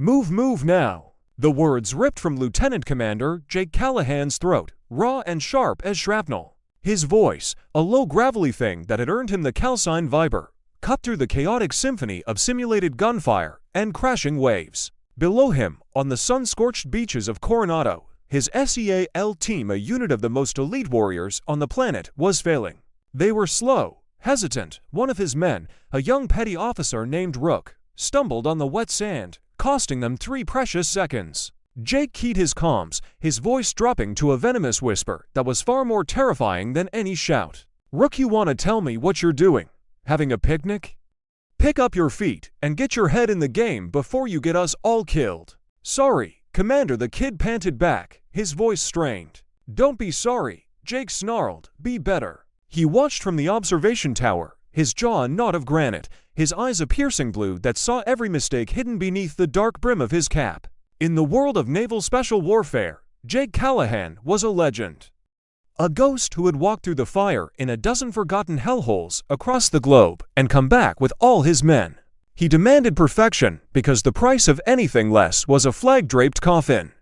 Move now. The words ripped from Lieutenant Commander Jake Callahan's throat, raw and sharp as shrapnel. His voice, a low gravelly thing that had earned him the callsign Viper, cut through the chaotic symphony of simulated gunfire and crashing waves. Below him, on the sun-scorched beaches of Coronado, his SEAL team, a unit of the most elite warriors on the planet, was failing. They were slow, hesitant. One of his men, a young petty officer named Rook, stumbled on the wet sand, costing them 3 precious seconds. Jake keyed his comms, his voice dropping to a venomous whisper that was far more terrifying than any shout. "Rook, you want to tell me what you're doing? Having a picnic? Pick up your feet and get your head in the game before you get us all killed." "Sorry, Commander," the kid panted back, his voice strained. "Don't be sorry," Jake snarled. "Be better." He watched from the observation tower, his jaw a knot of granite, his eyes a piercing blue that saw every mistake hidden beneath the dark brim of his cap. In the world of naval special warfare, Jake Callahan was a legend. A ghost who had walked through the fire in a dozen forgotten hellholes across the globe and come back with all his men. He demanded perfection because the price of anything less was a flag-draped coffin.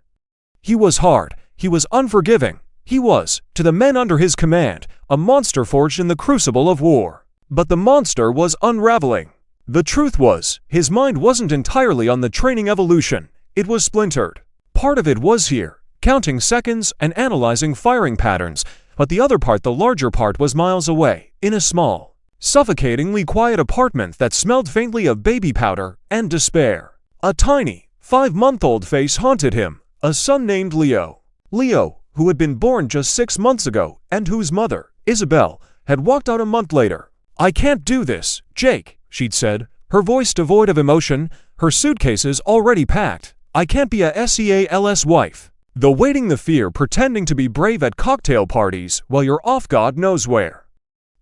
He was hard, he was unforgiving, he was, to the men under his command, a monster forged in the crucible of war. But the monster was unraveling. The truth was, his mind wasn't entirely on the training evolution, it was splintered. Part of it was here, counting seconds and analyzing firing patterns, but the other part, the larger part, was miles away, in a small, suffocatingly quiet apartment that smelled faintly of baby powder and despair. A tiny, 5-month-old face haunted him, a son named Leo. Leo, who had been born just 6 months ago, and whose mother, Isabel, had walked out a month later. "I can't do this, Jake," she'd said, her voice devoid of emotion, her suitcases already packed. "I can't be a SEAL's wife. The waiting, the fear, pretending to be brave at cocktail parties while you're off God knows where."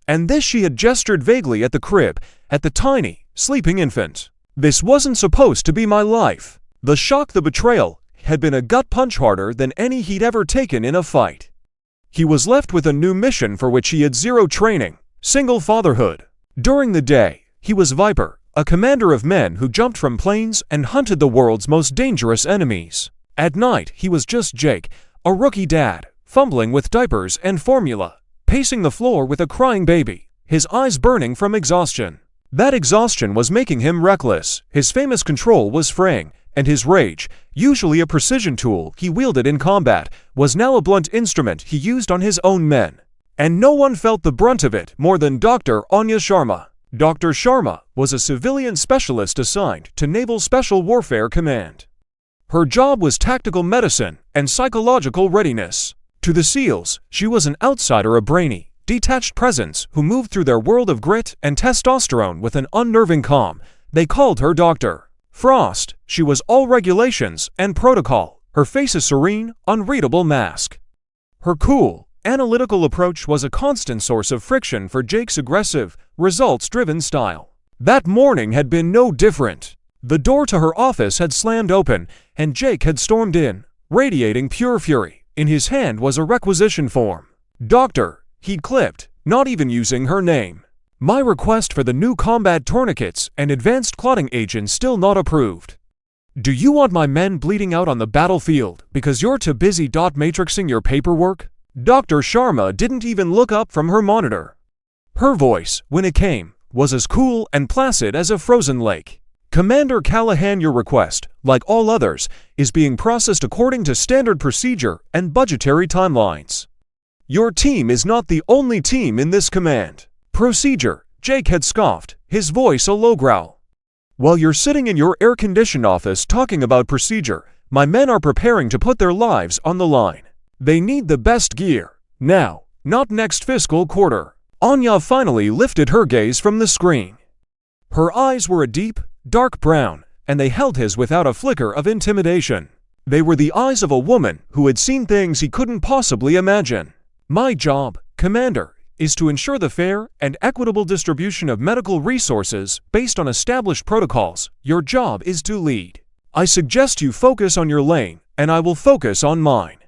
And this, she had gestured vaguely at the crib, at the tiny, sleeping infant. "This wasn't supposed to be my life." The shock, the betrayal, had been a gut punch harder than any he'd ever taken in a fight. He was left with a new mission for which he had zero training: single fatherhood. During the day, he was Viper, a commander of men who jumped from planes and hunted the world's most dangerous enemies. At night, he was just Jake, a rookie dad, fumbling with diapers and formula, pacing the floor with a crying baby, his eyes burning from exhaustion. That exhaustion was making him reckless, his famous control was fraying, and his rage, usually a precision tool he wielded in combat, was now a blunt instrument he used on his own men. And no one felt the brunt of it more than Dr. Anya Sharma. Dr. Sharma was a civilian specialist assigned to Naval Special Warfare Command. Her job was tactical medicine and psychological readiness. To the SEALs, she was an outsider, a brainy, detached presence who moved through their world of grit and testosterone with an unnerving calm. They called her Dr. Frost. She was all regulations and protocol, her face a serene, unreadable mask. Her cool, analytical approach was a constant source of friction for Jake's aggressive, results-driven style. That morning had been no different. The door to her office had slammed open, and Jake had stormed in, radiating pure fury. In his hand was a requisition form. "Doctor," he'd clipped, not even using her name. "My request for the new combat tourniquets and advanced clotting agents still not approved. Do you want my men bleeding out on the battlefield because you're too busy matrixing your paperwork?" Dr. Sharma didn't even look up from her monitor. Her voice, when it came, was as cool and placid as a frozen lake. "Commander Callahan, your request, like all others, is being processed according to standard procedure and budgetary timelines. Your team is not the only team in this command." "Procedure," Jake had scoffed, his voice a low growl. "While you're sitting in your air-conditioned office talking about procedure, my men are preparing to put their lives on the line. They need the best gear, now, not next fiscal quarter." Anya finally lifted her gaze from the screen. Her eyes were a deep, dark brown, and they held his without a flicker of intimidation. They were the eyes of a woman who had seen things he couldn't possibly imagine. "My job, Commander, is to ensure the fair and equitable distribution of medical resources based on established protocols. Your job is to lead. I suggest you focus on your lane, and I will focus on mine.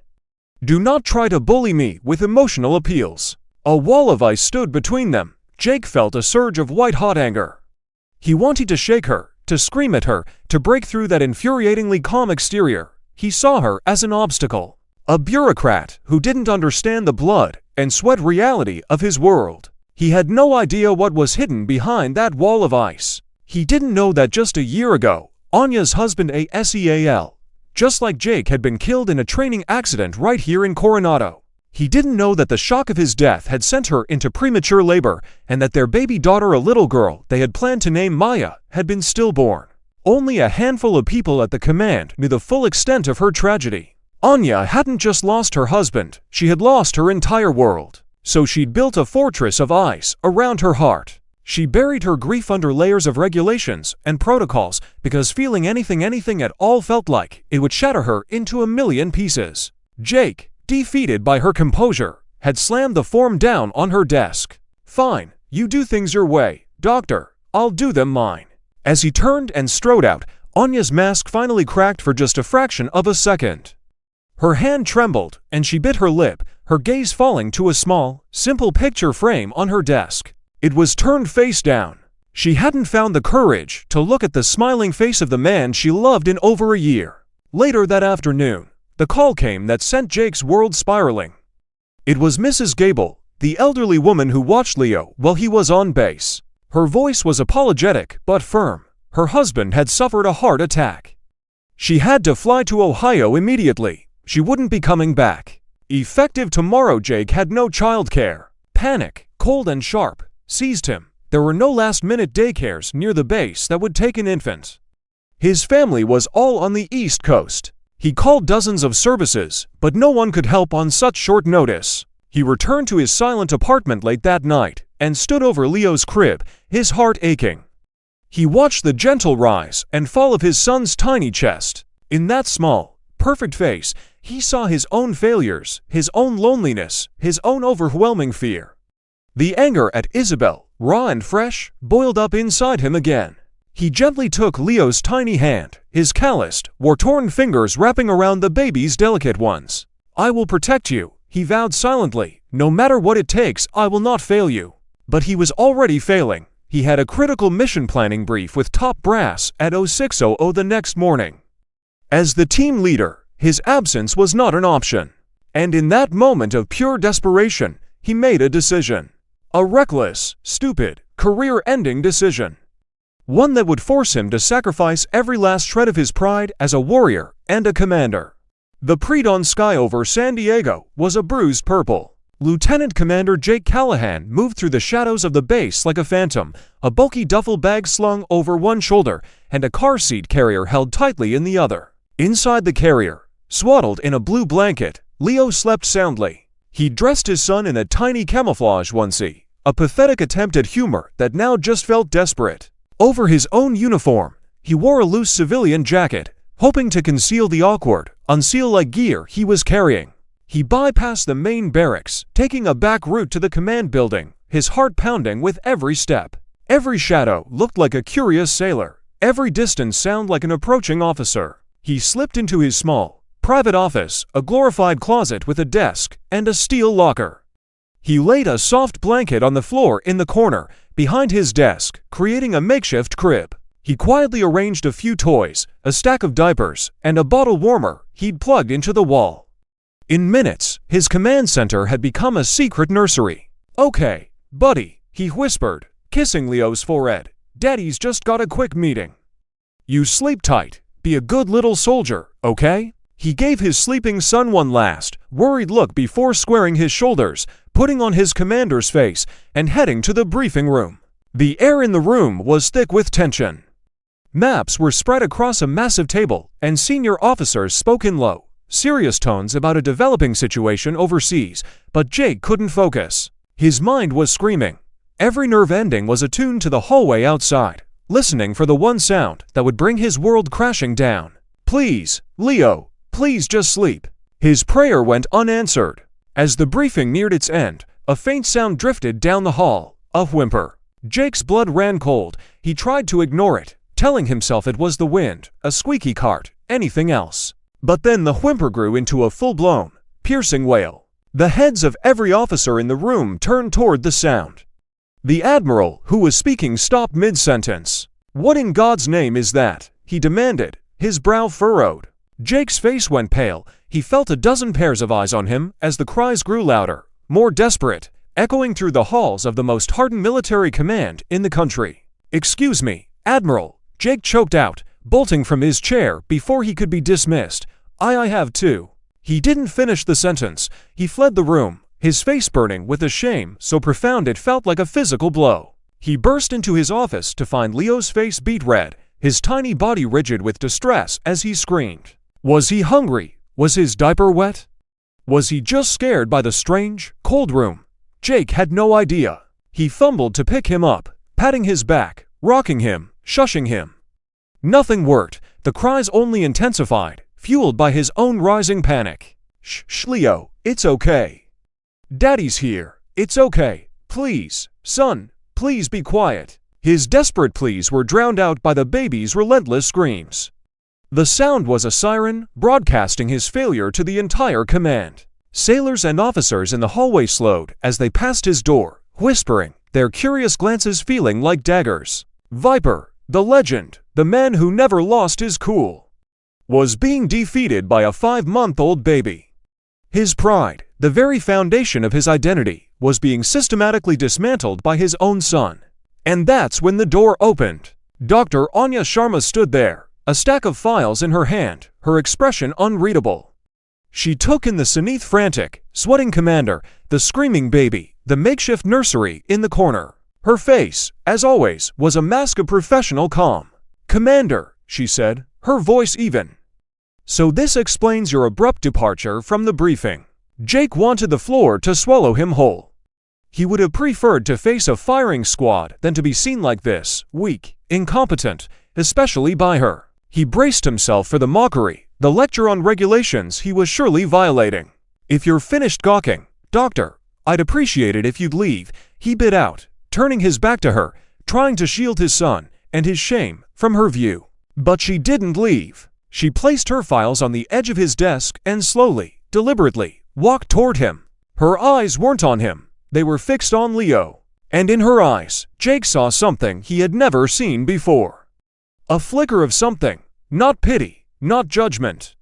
Do not try to bully me with emotional appeals." A wall of ice stood between them. Jake felt a surge of white-hot anger. He wanted to shake her, to scream at her, to break through that infuriatingly calm exterior. He saw her as an obstacle, a bureaucrat who didn't understand the blood and sweat reality of his world. He had no idea what was hidden behind that wall of ice. He didn't know that just a year ago, Anya's husband Seal, just like Jake, had been killed in a training accident right here in Coronado. He didn't know that the shock of his death had sent her into premature labor and that their baby daughter, a little girl they had planned to name Maya, had been stillborn. Only a handful of people at the command knew the full extent of her tragedy. Anya hadn't just lost her husband, she had lost her entire world. So she'd built a fortress of ice around her heart. She buried her grief under layers of regulations and protocols because feeling anything at all felt like it would shatter her into a million pieces. Jake, defeated by her composure, had slammed the form down on her desk. "Fine, you do things your way, doctor. I'll do them mine." As he turned and strode out, Anya's mask finally cracked for just a fraction of a second. Her hand trembled, and she bit her lip, her gaze falling to a small, simple picture frame on her desk. It was turned face down. She hadn't found the courage to look at the smiling face of the man she loved in over a year. Later that afternoon, the call came that sent Jake's world spiraling. It was Mrs. Gable, the elderly woman who watched Leo while he was on base. Her voice was apologetic but firm. Her husband had suffered a heart attack. She had to fly to Ohio immediately. She wouldn't be coming back. Effective tomorrow. Jake had no childcare. Panic, cold and sharp, seized him. There were no last-minute daycares near the base that would take an infant. His family was all on the East Coast. He called dozens of services, but no one could help on such short notice. He returned to his silent apartment late that night and stood over Leo's crib, his heart aching. He watched the gentle rise and fall of his son's tiny chest. In that small, perfect face, he saw his own failures, his own loneliness, his own overwhelming fear. The anger at Isabel, raw and fresh, boiled up inside him again. He gently took Leo's tiny hand, his calloused, war-torn fingers wrapping around the baby's delicate ones. "I will protect you," he vowed silently. "No matter what it takes, I will not fail you." But he was already failing. He had a critical mission planning brief with top brass at 06:00 the next morning. As the team leader, his absence was not an option. And in that moment of pure desperation, he made a decision. A reckless, stupid, career-ending decision. One that would force him to sacrifice every last shred of his pride as a warrior and a commander. The pre-dawn sky over San Diego was a bruised purple. Lieutenant Commander Jake Callahan moved through the shadows of the base like a phantom, a bulky duffel bag slung over one shoulder and a car seat carrier held tightly in the other. Inside the carrier, swaddled in a blue blanket, Leo slept soundly. He dressed his son in a tiny camouflage onesie, a pathetic attempt at humor that now just felt desperate. Over his own uniform, he wore a loose civilian jacket, hoping to conceal the awkward, unseal-like gear he was carrying. He bypassed the main barracks, taking a back route to the command building, his heart pounding with every step. Every shadow looked like a curious sailor, every distant sound like an approaching officer. He slipped into his small, private office, a glorified closet with a desk and a steel locker. He laid a soft blanket on the floor in the corner, behind his desk, creating a makeshift crib. He quietly arranged a few toys, a stack of diapers, and a bottle warmer he'd plugged into the wall. In minutes, his command center had become a secret nursery. "Okay, buddy," he whispered, kissing Leo's forehead. "Daddy's just got a quick meeting. You sleep tight. Be a good little soldier, okay?" He gave his sleeping son one last, worried look before squaring his shoulders, putting on his commander's face, and heading to the briefing room. The air in the room was thick with tension. Maps were spread across a massive table, and senior officers spoke in low, serious tones about a developing situation overseas, but Jake couldn't focus. His mind was screaming. Every nerve ending was attuned to the hallway outside, listening for the one sound that would bring his world crashing down. "Please, Leo, please just sleep." His prayer went unanswered. As the briefing neared its end, a faint sound drifted down the hall, a whimper. Jake's blood ran cold. He tried to ignore it, telling himself it was the wind, a squeaky cart, anything else. But then the whimper grew into a full-blown, piercing wail. The heads of every officer in the room turned toward the sound. The admiral, who was speaking, stopped mid-sentence. "What in God's name is that?" he demanded, his brow furrowed. Jake's face went pale. He felt a dozen pairs of eyes on him as the cries grew louder, more desperate, echoing through the halls of the most hardened military command in the country. "Excuse me, Admiral," Jake choked out, bolting from his chair before he could be dismissed. I have too." He didn't finish the sentence. He fled the room, his face burning with a shame so profound it felt like a physical blow. He burst into his office to find Leo's face beet red, his tiny body rigid with distress as he screamed. Was he hungry? Was his diaper wet? Was he just scared by the strange, cold room? Jake had no idea. He fumbled to pick him up, patting his back, rocking him, shushing him. Nothing worked. The cries only intensified, fueled by his own rising panic. Shh, Leo, it's okay. Daddy's here. It's okay. Please, son, please be quiet. His desperate pleas were drowned out by the baby's relentless screams. The sound was a siren, broadcasting his failure to the entire command. Sailors and officers in the hallway slowed as they passed his door, whispering, their curious glances feeling like daggers. Viper, the legend, the man who never lost his cool, was being defeated by a 5-month-old baby. His pride, the very foundation of his identity, was being systematically dismantled by his own son. And that's when the door opened. Dr. Anya Sharma stood there, a stack of files in her hand, her expression unreadable. She took in the Sanith frantic, sweating commander, the screaming baby, the makeshift nursery in the corner. Her face, as always, was a mask of professional calm. "Commander," she said, her voice even. "So this explains your abrupt departure from the briefing." Jake wanted the floor to swallow him whole. He would have preferred to face a firing squad than to be seen like this, weak, incompetent, especially by her. He braced himself for the mockery, the lecture on regulations he was surely violating. "If you're finished gawking, Doctor, I'd appreciate it if you'd leave," he bit out, turning his back to her, trying to shield his son and his shame from her view. But she didn't leave. She placed her files on the edge of his desk and slowly, deliberately, walked toward him. Her eyes weren't on him. They were fixed on Leo. And in her eyes, Jake saw something he had never seen before. A flicker of something, not pity, not judgment.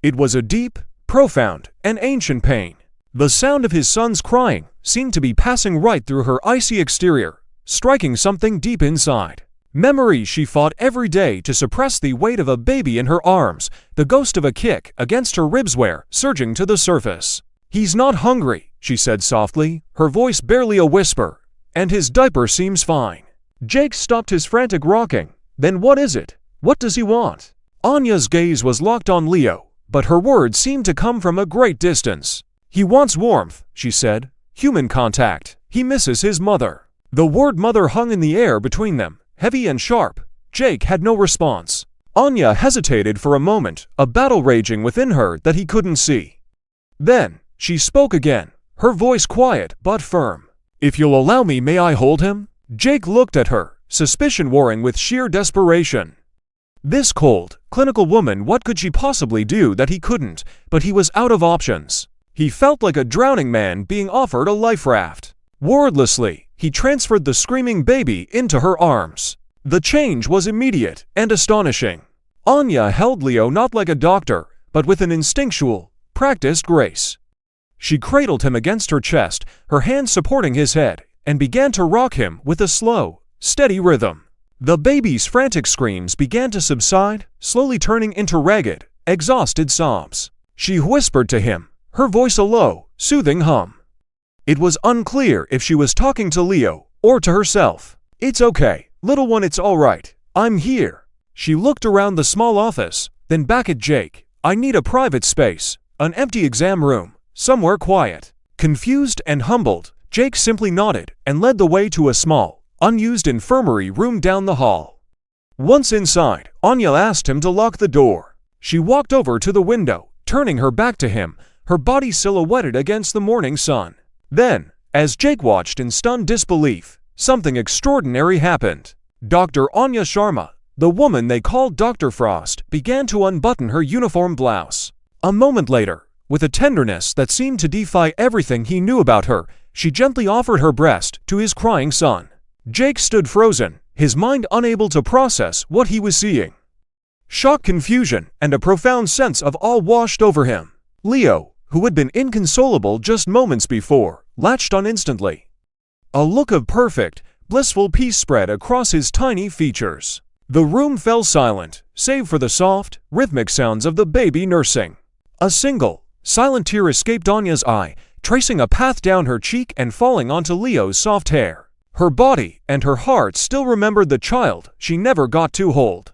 It was a deep, profound, and ancient pain. The sound of his son's crying seemed to be passing right through her icy exterior, striking something deep inside. Memories she fought every day to suppress, the weight of a baby in her arms, the ghost of a kick against her ribs were surging to the surface. "He's not hungry," she said softly, her voice barely a whisper, "and his diaper seems fine." Jake stopped his frantic rocking. "Then what is it? What does he want?" Anya's gaze was locked on Leo, but her words seemed to come from a great distance. "He wants warmth," she said. "Human contact. He misses his mother." The word mother hung in the air between them, heavy and sharp. Jake had no response. Anya hesitated for a moment, a battle raging within her that he couldn't see. Then, she spoke again, her voice quiet but firm. "If you'll allow me, may I hold him?" Jake looked at her, suspicion warring with sheer desperation. This cold, clinical woman, what could she possibly do that he couldn't? But he was out of options. He felt like a drowning man being offered a life raft. Wordlessly, he transferred the screaming baby into her arms. The change was immediate and astonishing. Anya held Leo not like a doctor, but with an instinctual, practiced grace. She cradled him against her chest, her hands supporting his head, and began to rock him with a slow, steady rhythm. The baby's frantic screams began to subside, slowly turning into ragged, exhausted sobs. She whispered to him, her voice a low, soothing hum. It was unclear if she was talking to Leo or to herself. "It's okay, little one, it's all right. I'm here." She looked around the small office, then back at Jake. "I need a private space, an empty exam room, somewhere quiet." Confused and humbled, Jake simply nodded and led the way to a small, unused infirmary room down the hall. Once inside, Anya asked him to lock the door. She walked over to the window, turning her back to him, her body silhouetted against the morning sun. Then, as Jake watched in stunned disbelief, something extraordinary happened. Dr. Anya Sharma, the woman they called Dr. Frost, began to unbutton her uniform blouse. A moment later, with a tenderness that seemed to defy everything he knew about her, she gently offered her breast to his crying son. Jake stood frozen, his mind unable to process what he was seeing. Shock, confusion, and a profound sense of awe washed over him. Leo, who had been inconsolable just moments before, latched on instantly. A look of perfect, blissful peace spread across his tiny features. The room fell silent, save for the soft, rhythmic sounds of the baby nursing. A single, silent tear escaped Anya's eye, tracing a path down her cheek and falling onto Leo's soft hair. Her body and her heart still remembered the child she never got to hold.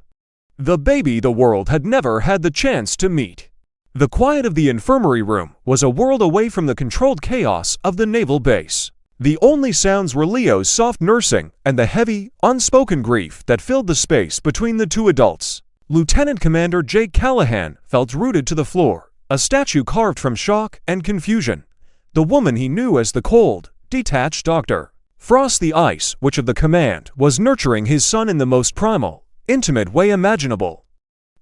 The baby the world had never had the chance to meet. The quiet of the infirmary room was a world away from the controlled chaos of the naval base. The only sounds were Leo's soft nursing and the heavy, unspoken grief that filled the space between the two adults. Lieutenant Commander Jake Callahan felt rooted to the floor, a statue carved from shock and confusion. The woman he knew as the cold, detached Dr. Frost the Ice Witch of the command was nurturing his son in the most primal, intimate way imaginable.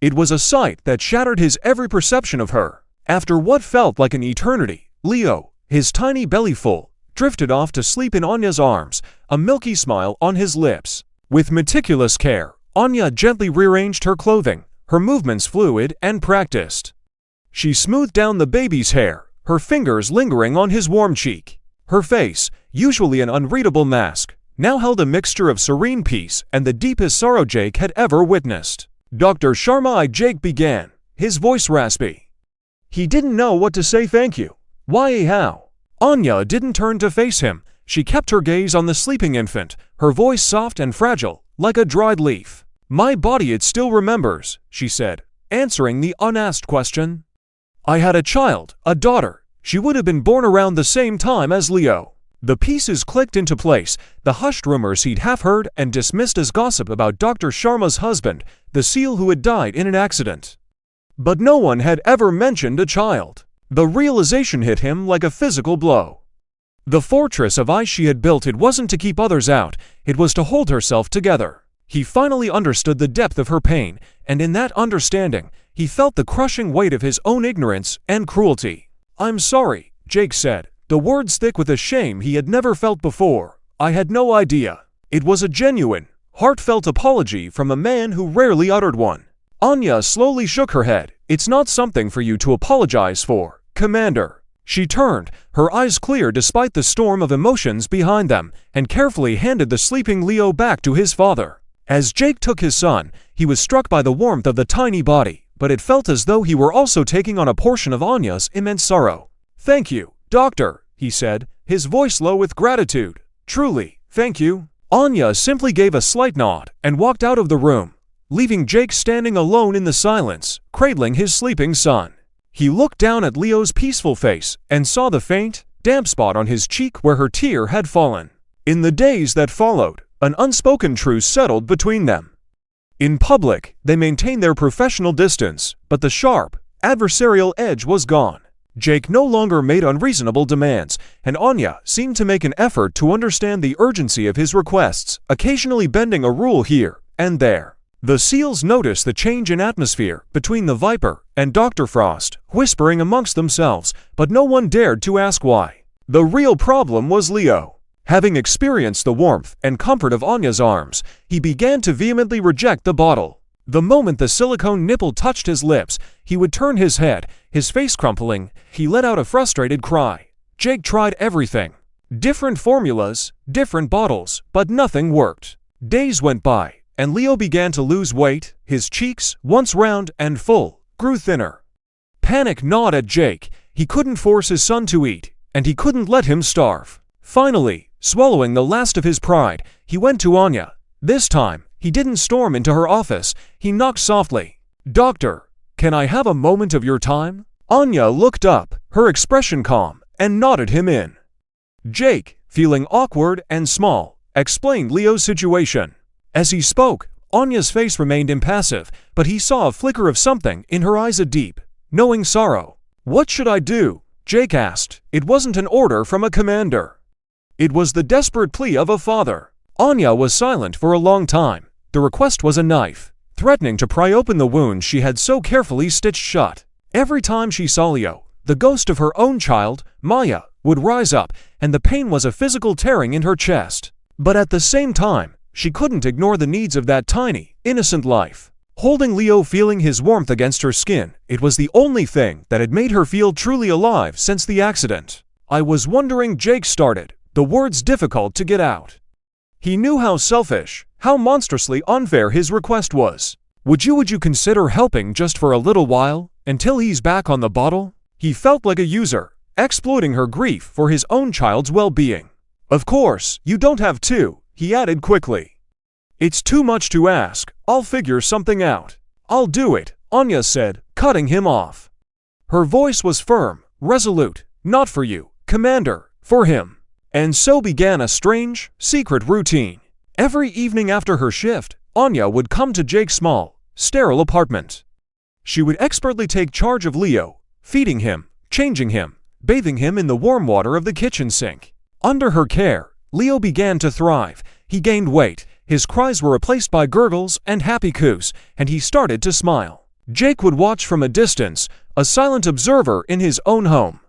It was a sight that shattered his every perception of her. After what felt like an eternity, Leo, his tiny belly full, drifted off to sleep in Anya's arms, a milky smile on his lips. With meticulous care, Anya gently rearranged her clothing, her movements fluid and practiced. She smoothed down the baby's hair, her fingers lingering on his warm cheek. Her face, usually an unreadable mask, now held a mixture of serene peace and the deepest sorrow Jake had ever witnessed. Dr. Sharma, Jake began, his voice raspy. He didn't know what to say. Thank you. Why, how? Anya didn't turn to face him. She kept her gaze on the sleeping infant, her voice soft and fragile, like a dried leaf. My body, it still remembers, she said, answering the unasked question. I had a child, a daughter. She would have been born around the same time as Leo. The pieces clicked into place, the hushed rumors he'd half heard and dismissed as gossip about Dr. Sharma's husband, the SEAL who had died in an accident. But no one had ever mentioned a child. The realization hit him like a physical blow. The fortress of ice she had built, it wasn't to keep others out, it was to hold herself together. He finally understood the depth of her pain, and in that understanding, he felt the crushing weight of his own ignorance and cruelty. I'm sorry, Jake said, the words thick with a shame he had never felt before. I had no idea. It was a genuine, heartfelt apology from a man who rarely uttered one. Anya slowly shook her head. It's not something for you to apologize for, Commander. She turned, her eyes clear despite the storm of emotions behind them, and carefully handed the sleeping Leo back to his father. As Jake took his son, he was struck by the warmth of the tiny body, but it felt as though he were also taking on a portion of Anya's immense sorrow. Thank you, Doctor, he said, his voice low with gratitude. Truly, thank you. Anya simply gave a slight nod and walked out of the room, leaving Jake standing alone in the silence, cradling his sleeping son. He looked down at Leo's peaceful face and saw the faint, damp spot on his cheek where her tear had fallen. In the days that followed, an unspoken truce settled between them. In public, they maintained their professional distance, but the sharp, adversarial edge was gone. Jake no longer made unreasonable demands, and Anya seemed to make an effort to understand the urgency of his requests, occasionally bending a rule here and there. The SEALs noticed the change in atmosphere between the Viper and Dr. Frost, whispering amongst themselves, but no one dared to ask why. The real problem was Leo. Having experienced the warmth and comfort of Anya's arms, he began to vehemently reject the bottle. The moment the silicone nipple touched his lips, he would turn his head, his face crumpling. He let out a frustrated cry. Jake tried everything. Different formulas, different bottles, but nothing worked. Days went by, and Leo began to lose weight. His cheeks, once round and full, grew thinner. Panic gnawed at Jake. He couldn't force his son to eat, and he couldn't let him starve. Finally, swallowing the last of his pride, he went to Anya. This time, he didn't storm into her office. He knocked softly. Doctor, can I have a moment of your time? Anya looked up, her expression calm, and nodded him in. Jake, feeling awkward and small, explained Leo's situation. As he spoke, Anya's face remained impassive, but he saw a flicker of something in her eyes, a deep, knowing sorrow. What should I do? Jake asked. It wasn't an order from a commander. It was the desperate plea of a father. Anya was silent for a long time. The request was a knife, threatening to pry open the wound she had so carefully stitched shut. Every time she saw Leo, the ghost of her own child, Maya, would rise up, and the pain was a physical tearing in her chest. But at the same time, she couldn't ignore the needs of that tiny, innocent life. Holding Leo, feeling his warmth against her skin, it was the only thing that had made her feel truly alive since the accident. "I was wondering," Jake started, the words difficult to get out. He knew how selfish, how monstrously unfair his request was. Would you consider helping just for a little while, until he's back on the bottle?" He felt like a user, exploiting her grief for his own child's well-being. "Of course, you don't have to," he added quickly. "It's too much to ask. I'll figure something out." "I'll do it," Anya said, cutting him off. Her voice was firm, resolute. "Not for you, Commander, for him." And so began a strange, secret routine. Every evening after her shift, Anya would come to Jake's small, sterile apartment. She would expertly take charge of Leo, feeding him, changing him, bathing him in the warm water of the kitchen sink. Under her care, Leo began to thrive. He gained weight, his cries were replaced by gurgles and happy coos, and he started to smile. Jake would watch from a distance, a silent observer in his own home.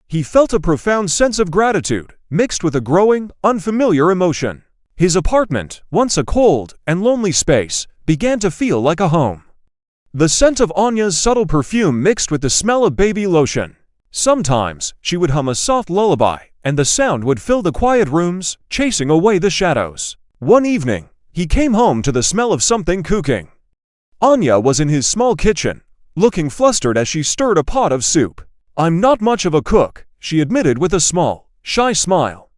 He felt a profound sense of gratitude, mixed with a growing, unfamiliar emotion. His apartment, once a cold and lonely space, began to feel like a home. The scent of Anya's subtle perfume mixed with the smell of baby lotion. Sometimes, she would hum a soft lullaby, and the sound would fill the quiet rooms, chasing away the shadows. One evening, he came home to the smell of something cooking. Anya was in his small kitchen, looking flustered as she stirred a pot of soup. "I'm not much of a cook," she admitted with a small, shy smile.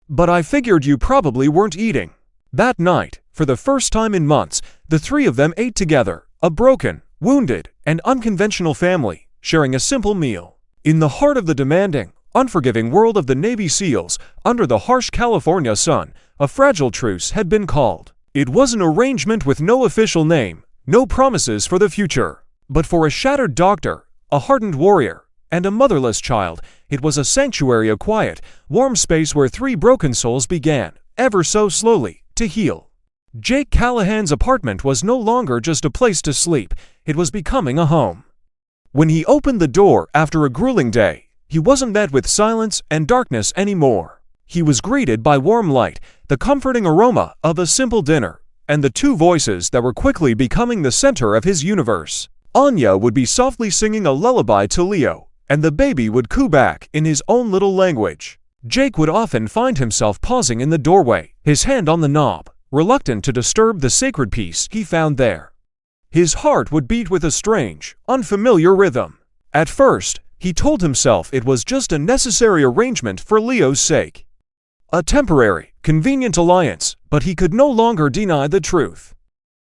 "But I figured you probably weren't eating." That night, for the first time in months, the three of them ate together, a broken, wounded, and unconventional family, sharing a simple meal. In the heart of the demanding, unforgiving world of the Navy SEALs, under the harsh California sun, a fragile truce had been called. It was an arrangement with no official name, no promises for the future. But for a shattered doctor, a hardened warrior, and a motherless child, it was a sanctuary, a quiet, warm space where three broken souls began, ever so slowly, to heal. Jake Callahan's apartment was no longer just a place to sleep, it was becoming a home. When he opened the door after a grueling day, he wasn't met with silence and darkness anymore. He was greeted by warm light, the comforting aroma of a simple dinner, and the two voices that were quickly becoming the center of his universe. Anya would be softly singing a lullaby to Leo, and the baby would coo back in his own little language. Jake would often find himself pausing in the doorway, his hand on the knob, reluctant to disturb the sacred peace he found there. His heart would beat with a strange, unfamiliar rhythm. At first, he told himself it was just a necessary arrangement for Leo's sake. A temporary, convenient alliance, but he could no longer deny the truth.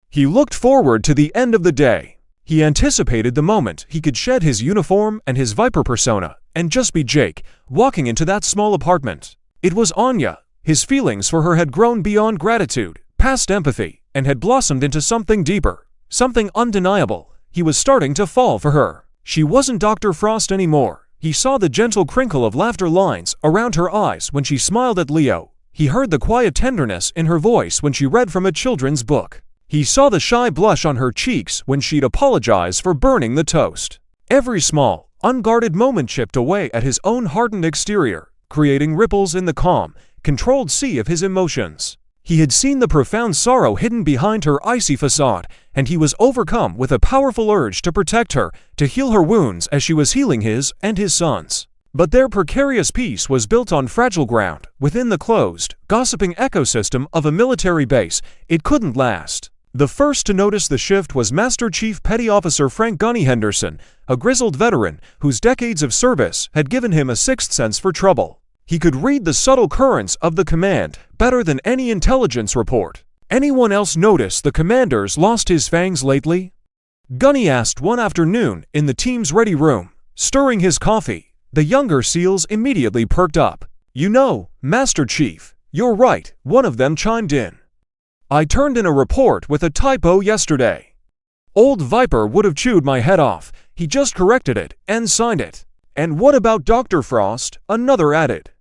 He looked forward to the end of the day. He anticipated the moment he could shed his uniform and his Viper persona, and just be Jake, walking into that small apartment. It was Anya. His feelings for her had grown beyond gratitude, past empathy, and had blossomed into something deeper, something undeniable. He was starting to fall for her. She wasn't Dr. Frost anymore. He saw the gentle crinkle of laughter lines around her eyes when she smiled at Leo. He heard the quiet tenderness in her voice when she read from a children's book. He saw the shy blush on her cheeks when she'd apologize for burning the toast. Every small, unguarded moment chipped away at his own hardened exterior, creating ripples in the calm, controlled sea of his emotions. He had seen the profound sorrow hidden behind her icy facade, and he was overcome with a powerful urge to protect her, to heal her wounds as she was healing his and his son's. But their precarious peace was built on fragile ground, within the closed, gossiping ecosystem of a military base. It couldn't last. The first to notice the shift was Master Chief Petty Officer Frank "Gunny" Henderson, a grizzled veteran whose decades of service had given him a sixth sense for trouble. He could read the subtle currents of the command better than any intelligence report. "Anyone else notice the commander's lost his fangs lately?" Gunny asked one afternoon in the team's ready room. Stirring his coffee, the younger SEALs immediately perked up. "You know, Master Chief, you're right," one of them chimed in. "I turned in a report with a typo yesterday. Old Viper would have chewed my head off. He just corrected it and signed it." "And what about Dr. Frost?" another added.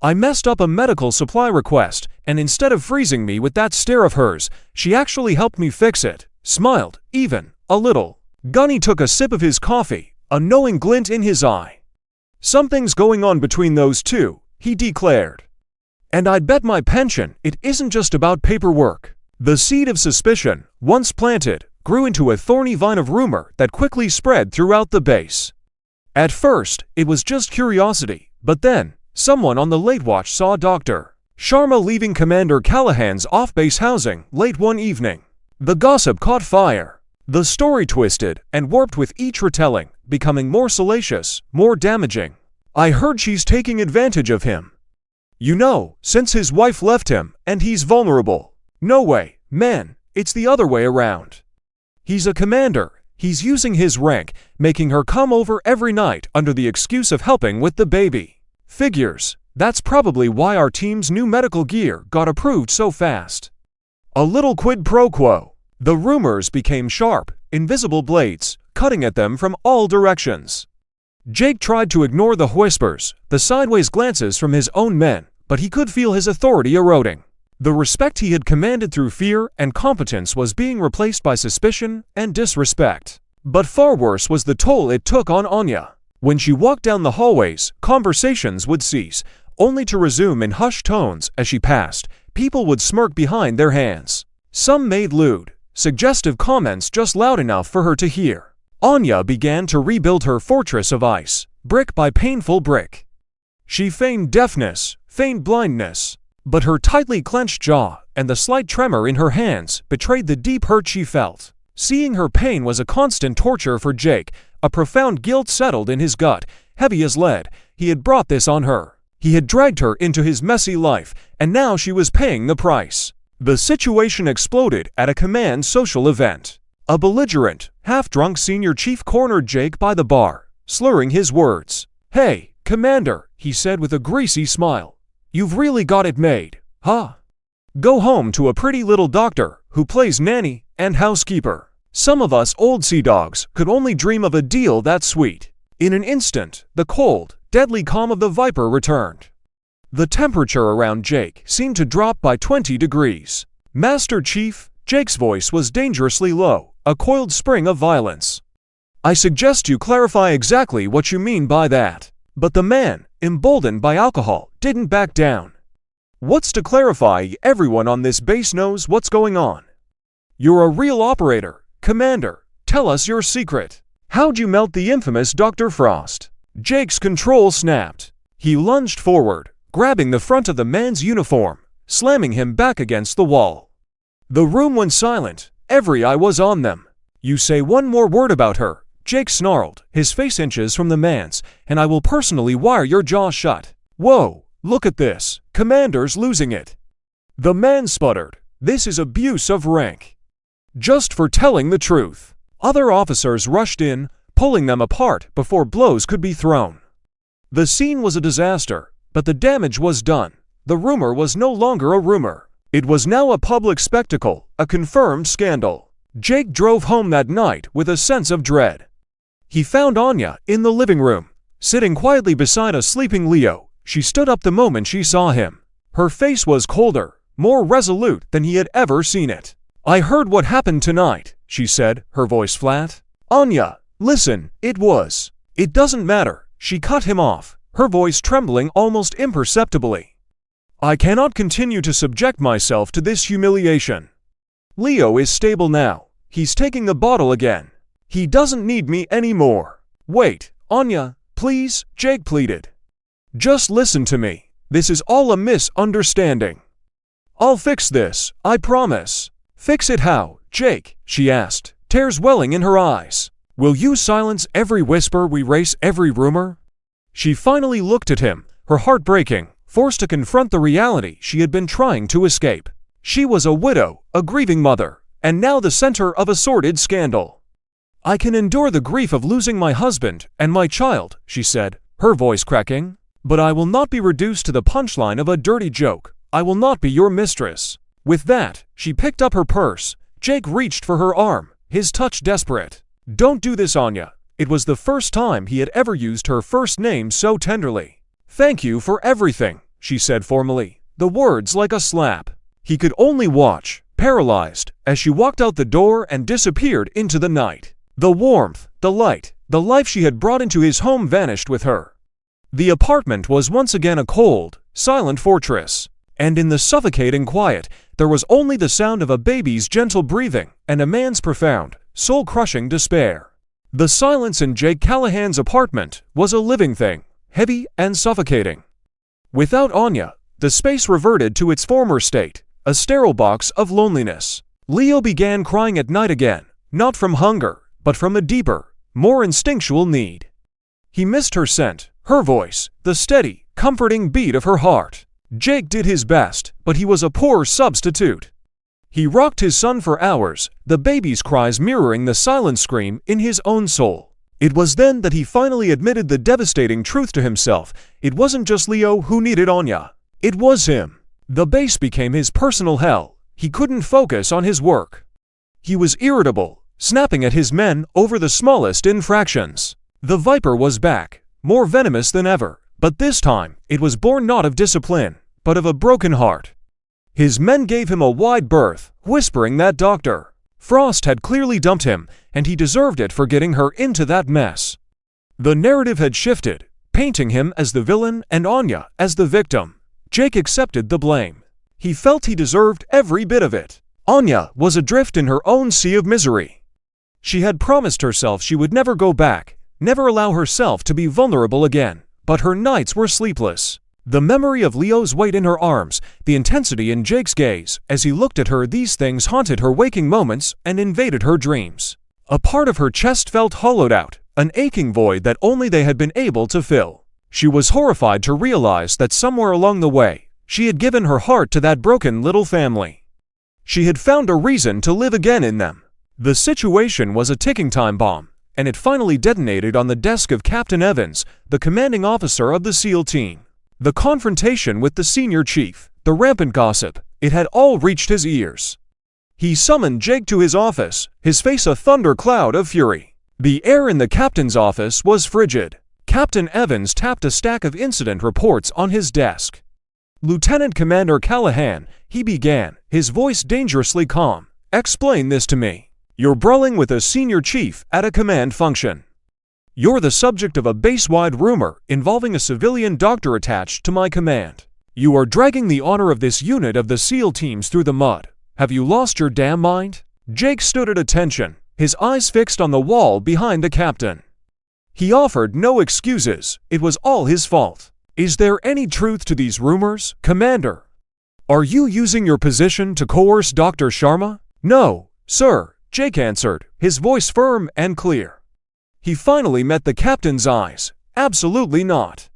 "I messed up a medical supply request, and instead of freezing me with that stare of hers, she actually helped me fix it, smiled, even, a little." Gunny took a sip of his coffee, a knowing glint in his eye. "Something's going on between those two," he declared. And I'd bet my pension it isn't just about paperwork. The seed of suspicion, once planted, grew into a thorny vine of rumor that quickly spread throughout the base. At first, it was just curiosity, but then, someone on the late watch saw Dr. Sharma leaving Commander Callahan's off-base housing late one evening. The gossip caught fire. The story twisted and warped with each retelling, becoming more salacious, more damaging. I heard she's taking advantage of him. You know, since his wife left him, and he's vulnerable. No way, man, it's the other way around. He's a commander. He's using his rank, making her come over every night under the excuse of helping with the baby. Figures. That's probably why our team's new medical gear got approved so fast. A little quid pro quo. The rumors became sharp, invisible blades, cutting at them from all directions. Jake tried to ignore the whispers, the sideways glances from his own men, but he could feel his authority eroding. The respect he had commanded through fear and competence was being replaced by suspicion and disrespect. But far worse was the toll it took on Anya. When she walked down the hallways, conversations would cease, only to resume in hushed tones as she passed. People would smirk behind their hands. Some made lewd, suggestive comments just loud enough for her to hear. Anya began to rebuild her fortress of ice, brick by painful brick. She feigned deafness, feigned blindness, but her tightly clenched jaw and the slight tremor in her hands betrayed the deep hurt she felt. Seeing her pain was a constant torture for Jake. A profound guilt settled in his gut, heavy as lead. He had brought this on her. He had dragged her into his messy life, and now she was paying the price. The situation exploded at a command social event. A belligerent, half-drunk senior chief cornered Jake by the bar, slurring his words. "Hey, Commander," he said with a greasy smile. "You've really got it made, huh? Go home to a pretty little doctor who plays nanny and housekeeper. Some of us old sea dogs could only dream of a deal that sweet." In an instant, the cold, deadly calm of the Viper returned. The temperature around Jake seemed to drop by 20 degrees. "Master Chief," Jake's voice was dangerously low, a coiled spring of violence. "I suggest you clarify exactly what you mean by that." But the man, emboldened by alcohol, didn't back down. "What's to clarify? Everyone on this base knows what's going on. You're a real operator, Commander. Tell us your secret. How'd you melt the infamous Dr. Frost?" Jake's control snapped. He lunged forward, grabbing the front of the man's uniform, slamming him back against the wall. The room went silent. Every eye was on them. "You say one more word about her," Jake snarled, his face inches from the man's, "and I will personally wire your jaw shut." "Whoa, look at this. Commander's losing it." The man sputtered. "This is abuse of rank. Just for telling the truth." Other officers rushed in, pulling them apart before blows could be thrown. The scene was a disaster, but the damage was done. The rumor was no longer a rumor. It was now a public spectacle, a confirmed scandal. Jake drove home that night with a sense of dread. He found Anya in the living room, sitting quietly beside a sleeping Leo. She stood up the moment she saw him. Her face was colder, more resolute than he had ever seen it. "I heard what happened tonight," she said, her voice flat. "Anya, listen, it doesn't matter." She cut him off, her voice trembling almost imperceptibly. "I cannot continue to subject myself to this humiliation. Leo is stable now. He's taking the bottle again. He doesn't need me anymore." "Wait, Anya, please," Jake pleaded. "Just listen to me. This is all a misunderstanding. I'll fix this, I promise." "Fix it how, Jake?" she asked, tears welling in her eyes. "Will you silence every whisper, we erase every rumor?" She finally looked at him, her heart breaking, forced to confront the reality she had been trying to escape. She was a widow, a grieving mother, and now the center of a sordid scandal. "I can endure the grief of losing my husband and my child," she said, her voice cracking, "but I will not be reduced to the punchline of a dirty joke. I will not be your mistress." With that, she picked up her purse. Jake reached for her arm, his touch desperate. "Don't do this, Anya." It was the first time he had ever used her first name so tenderly. "Thank you for everything," she said formally, the words like a slap. He could only watch, paralyzed, as she walked out the door and disappeared into the night. The warmth, the light, the life she had brought into his home vanished with her. The apartment was once again a cold, silent fortress. and in the suffocating quiet, there was only the sound of a baby's gentle breathing and a man's profound, soul-crushing despair. The silence in Jake Callahan's apartment was a living thing, heavy and suffocating. Without Anya, the space reverted to its former state, a sterile box of loneliness. Leo began crying at night again, not from hunger, but from a deeper, more instinctual need. He missed her scent, her voice, the steady, comforting beat of her heart. Jake did his best, but he was a poor substitute. He rocked his son for hours, the baby's cries mirroring the silent scream in his own soul. It was then that he finally admitted the devastating truth to himself. It wasn't just Leo who needed Anya. It was him. The base became his personal hell. He couldn't focus on his work. He was irritable, snapping at his men over the smallest infractions. The Viper was back, more venomous than ever, but this time it was born not of discipline, but of a broken heart. His men gave him a wide berth, whispering that Dr. Frost had clearly dumped him, and he deserved it for getting her into that mess. The narrative had shifted, painting him as the villain and Anya as the victim. Jake accepted the blame. He felt he deserved every bit of it. Anya was adrift in her own sea of misery. She had promised herself she would never go back, never allow herself to be vulnerable again, but her nights were sleepless. The memory of Leo's weight in her arms, the intensity in Jake's gaze as he looked at her, these things haunted her waking moments and invaded her dreams. A part of her chest felt hollowed out, an aching void that only they had been able to fill. She was horrified to realize that somewhere along the way, she had given her heart to that broken little family. She had found a reason to live again in them. The situation was a ticking time bomb, and it finally detonated on the desk of Captain Evans, the commanding officer of the SEAL team. The confrontation with the senior chief, the rampant gossip, it had all reached his ears. He summoned Jake to his office, his face a thundercloud of fury. The air in the captain's office was frigid. Captain Evans tapped a stack of incident reports on his desk. "Lieutenant Commander Callahan," he began, his voice dangerously calm, "explain this to me. You're brawling with a senior chief at a command function. You're the subject of a base-wide rumor involving a civilian doctor attached to my command. You are dragging the honor of this unit of the SEAL teams through the mud. Have you lost your damn mind?" Jake stood at attention, his eyes fixed on the wall behind the captain. He offered no excuses. It was all his fault. "Is there any truth to these rumors, Commander? Are you using your position to coerce Dr. Sharma?" "No, sir," Jake answered, his voice firm and clear. He finally met the captain's eyes. "Absolutely not.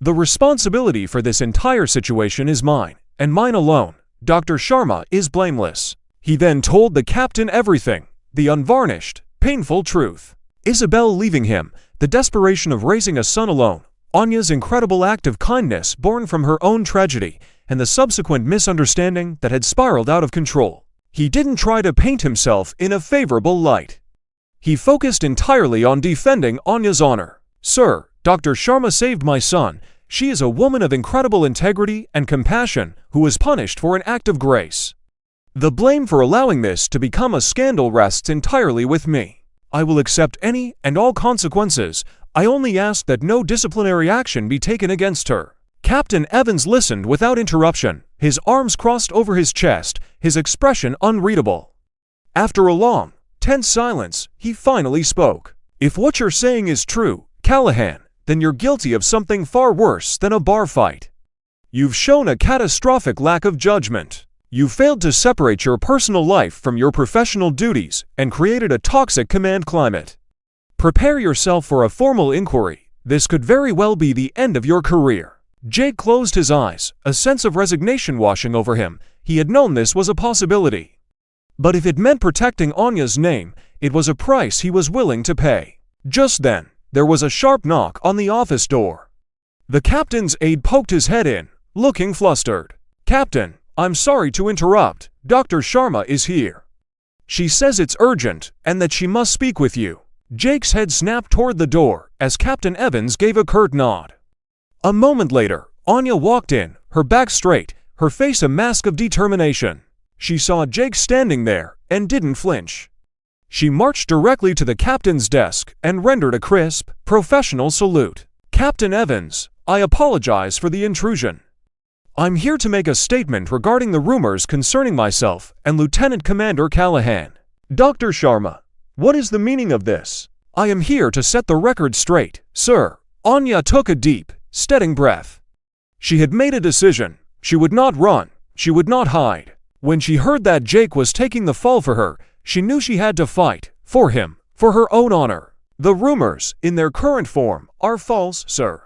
The responsibility for this entire situation is mine, and mine alone. Dr. Sharma is blameless." He then told the captain everything, the unvarnished, painful truth. Isabel leaving him, the desperation of raising a son alone, Anya's incredible act of kindness born from her own tragedy, and the subsequent misunderstanding that had spiraled out of control. He didn't try to paint himself in a favorable light. He focused entirely on defending Anya's honor. "Sir, Dr. Sharma saved my son. She is a woman of incredible integrity and compassion who was punished for an act of grace. The blame for allowing this to become a scandal rests entirely with me. I will accept any and all consequences. I only ask that no disciplinary action be taken against her." Captain Evans listened without interruption, his arms crossed over his chest, his expression unreadable. After a long, tense silence, he finally spoke. "If what you're saying is true, Callahan, then you're guilty of something far worse than a bar fight. You've shown a catastrophic lack of judgment. You failed to separate your personal life from your professional duties and created a toxic command climate. Prepare yourself for a formal inquiry. This could very well be the end of your career." Jake closed his eyes, a sense of resignation washing over him. He had known this was a possibility. But if it meant protecting Anya's name, it was a price he was willing to pay. Just then, there was a sharp knock on the office door. The captain's aide poked his head in, looking flustered. "Captain, I'm sorry to interrupt. Dr. Sharma is here. She says it's urgent and that she must speak with you." Jake's head snapped toward the door as Captain Evans gave a curt nod. A moment later, Anya walked in, her back straight, her face a mask of determination. She saw Jake standing there and didn't flinch. She marched directly to the captain's desk and rendered a crisp, professional salute. "Captain Evans, I apologize for the intrusion." I'm here to make a statement regarding the rumors concerning myself and Lieutenant Commander Callahan. Dr. Sharma, what is the meaning of this? I am here to set the record straight, sir. Anya took a deep, steadying breath. She had made a decision. She would not run. She would not hide. When she heard that Jake was taking the fall for her, she knew she had to fight, for him, for her own honor. The rumors, in their current form, are false, sir.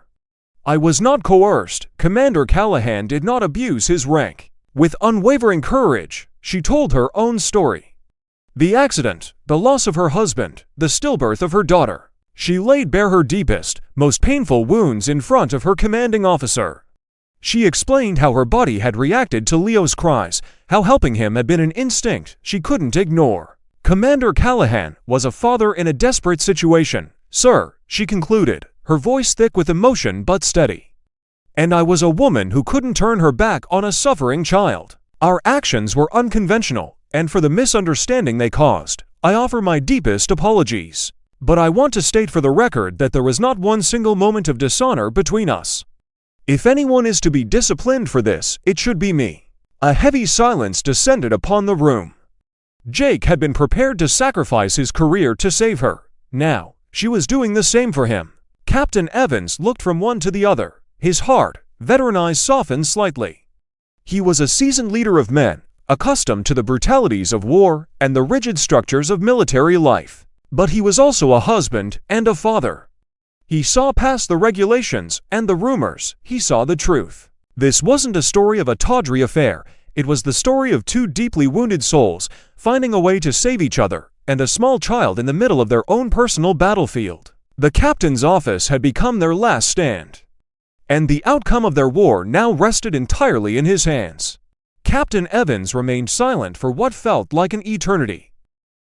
I was not coerced. Commander Callahan did not abuse his rank. With unwavering courage, she told her own story. The accident, the loss of her husband, the stillbirth of her daughter. She laid bare her deepest, most painful wounds in front of her commanding officer. She explained how her body had reacted to Leo's cries, how helping him had been an instinct she couldn't ignore. Commander Callahan was a father in a desperate situation. Sir, she concluded, her voice thick with emotion but steady. And I was a woman who couldn't turn her back on a suffering child. Our actions were unconventional, and for the misunderstanding they caused, I offer my deepest apologies. But I want to state for the record that there was not one single moment of dishonor between us. If anyone is to be disciplined for this, it should be me. A heavy silence descended upon the room. Jake had been prepared to sacrifice his career to save her. Now, she was doing the same for him. Captain Evans looked from one to the other. His hard, veteran eyes softened slightly. He was a seasoned leader of men, accustomed to the brutalities of war and the rigid structures of military life. But he was also a husband and a father. He saw past the regulations and the rumors. He saw the truth. This wasn't a story of a tawdry affair. It was the story of two deeply wounded souls finding a way to save each other and a small child in the middle of their own personal battlefield. The captain's office had become their last stand, and the outcome of their war now rested entirely in his hands. Captain Evans remained silent for what felt like an eternity.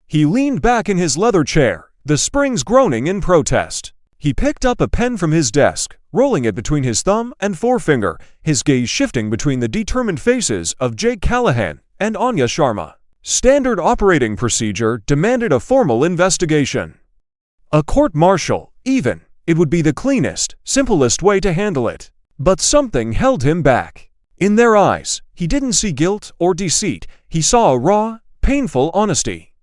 He leaned back in his leather chair, the springs groaning in protest. He picked up a pen from his desk, rolling it between his thumb and forefinger, his gaze shifting between the determined faces of Jake Callahan and Anya Sharma. Standard operating procedure demanded a formal investigation. A court-martial, even. It would be the cleanest, simplest way to handle it. But something held him back. In their eyes, he didn't see guilt or deceit. He saw a raw, painful honesty.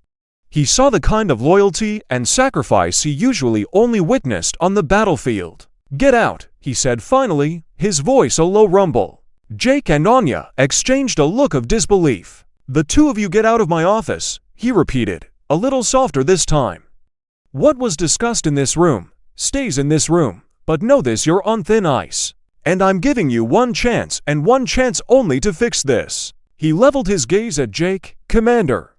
He saw the kind of loyalty and sacrifice he usually only witnessed on the battlefield. "Get out," he said finally, his voice a low rumble. Jake and Anya exchanged a look of disbelief. "The two of you get out of my office," he repeated, a little softer this time. "What was discussed in this room stays in this room, but know this, you're on thin ice. And I'm giving you one chance and one chance only to fix this." He leveled his gaze at Jake. "Commander,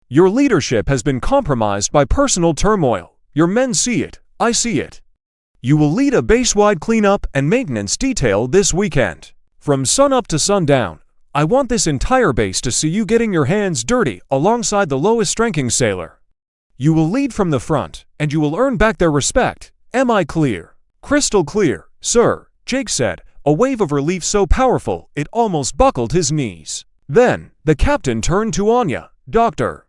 your leadership has been compromised by personal turmoil. Your men see it. I see it. You will lead a base-wide cleanup and maintenance detail this weekend. From sunup to sundown, I want this entire base to see you getting your hands dirty alongside the lowest-ranking sailor. You will lead from the front, and you will earn back their respect. Am I clear?" "Crystal clear, sir," Jake said, a wave of relief so powerful it almost buckled his knees. Then, the captain turned to Anya. "Doctor,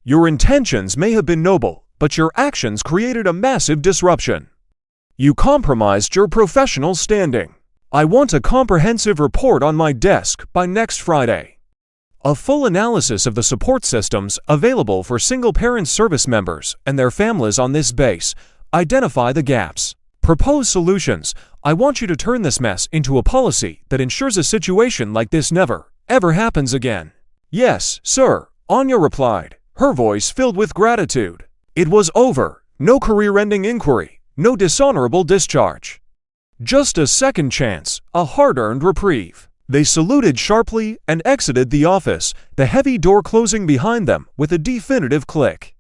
your intentions may have been noble, but your actions created a massive disruption. You compromised your professional standing. I want a comprehensive report on my desk by next Friday. A full analysis of the support systems available for single-parent service members and their families on this base. Identify the gaps. Propose solutions. I want you to turn this mess into a policy that ensures a situation like this never, ever happens again." "Yes, sir," Anya replied, her voice filled with gratitude. It was over. No career-ending inquiry, no dishonorable discharge. Just a second chance, a hard-earned reprieve. They saluted sharply and exited the office, the heavy door closing behind them with a definitive click.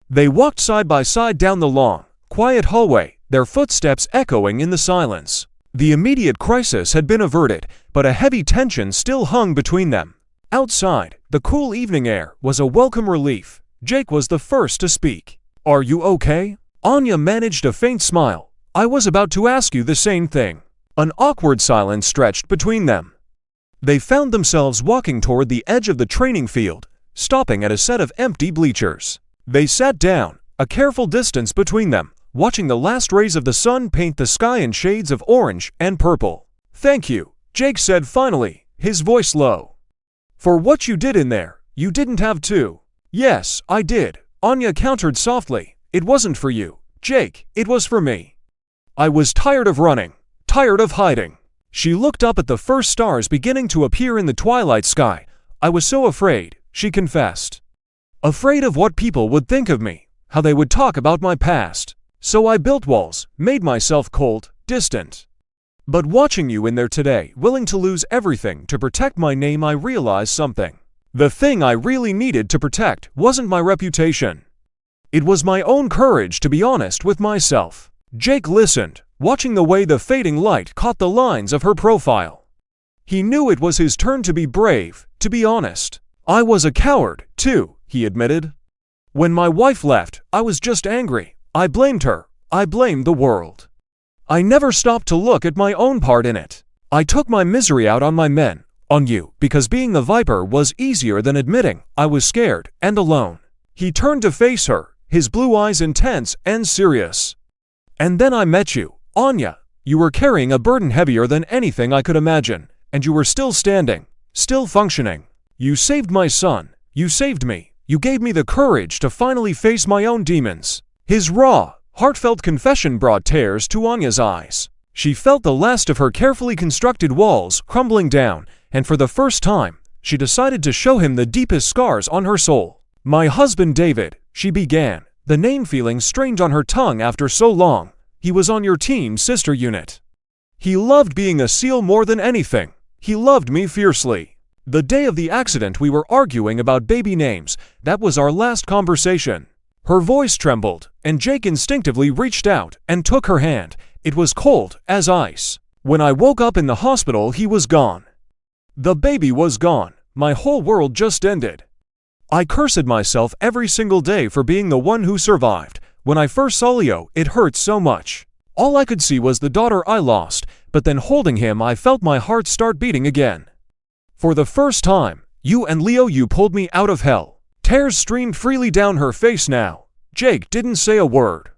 They walked side by side down the long, quiet hallway, their footsteps echoing in the silence. The immediate crisis had been averted, but a heavy tension still hung between them. Outside, the cool evening air was a welcome relief. Jake was the first to speak. "Are you okay?" Anya managed a faint smile. "I was about to ask you the same thing." An awkward silence stretched between them. They found themselves walking toward the edge of the training field, stopping at a set of empty bleachers. They sat down, a careful distance between them, watching the last rays of the sun paint the sky in shades of orange and purple. "Thank you," Jake said finally, his voice low. For what you did in there, you didn't have to. Yes, I did, Anya countered softly. It wasn't for you, Jake, it was for me. I was tired of running, tired of hiding. She looked up at the first stars beginning to appear in the twilight sky. I was so afraid, she confessed. Afraid of what people would think of me, how they would talk about my past. So I built walls, made myself cold, distant. But watching you in there today, willing to lose everything to protect my name, I realized something. The thing I really needed to protect wasn't my reputation. It was my own courage to be honest with myself. Jake listened, watching the way the fading light caught the lines of her profile. He knew it was his turn to be brave, to be honest. I was a coward, too, he admitted. When my wife left, I was just angry. I blamed her. I blamed the world. I never stopped to look at my own part in it. I took my misery out on my men, on you, because being the Viper was easier than admitting I was scared and alone. He turned to face her, his blue eyes intense and serious. And then I met you, Anya. You were carrying a burden heavier than anything I could imagine, and you were still standing, still functioning. You saved my son. You saved me. You gave me the courage to finally face my own demons. His raw, heartfelt confession brought tears to Anya's eyes. She felt the last of her carefully constructed walls crumbling down, and for the first time, she decided to show him the deepest scars on her soul. My husband David, she began, the name feeling strange on her tongue after so long. He was on your team's sister unit. He loved being a SEAL more than anything. He loved me fiercely. The day of the accident we were arguing about baby names. That was our last conversation. Her voice trembled, and Jake instinctively reached out and took her hand. It was cold as ice. When I woke up in the hospital, he was gone. The baby was gone. My whole world just ended. I cursed myself every single day for being the one who survived. When I first saw Leo, it hurt so much. All I could see was the daughter I lost, but then holding him, I felt my heart start beating again. For the first time, you and Leo, you pulled me out of hell. Tears streamed freely down her face now. Jake didn't say a word.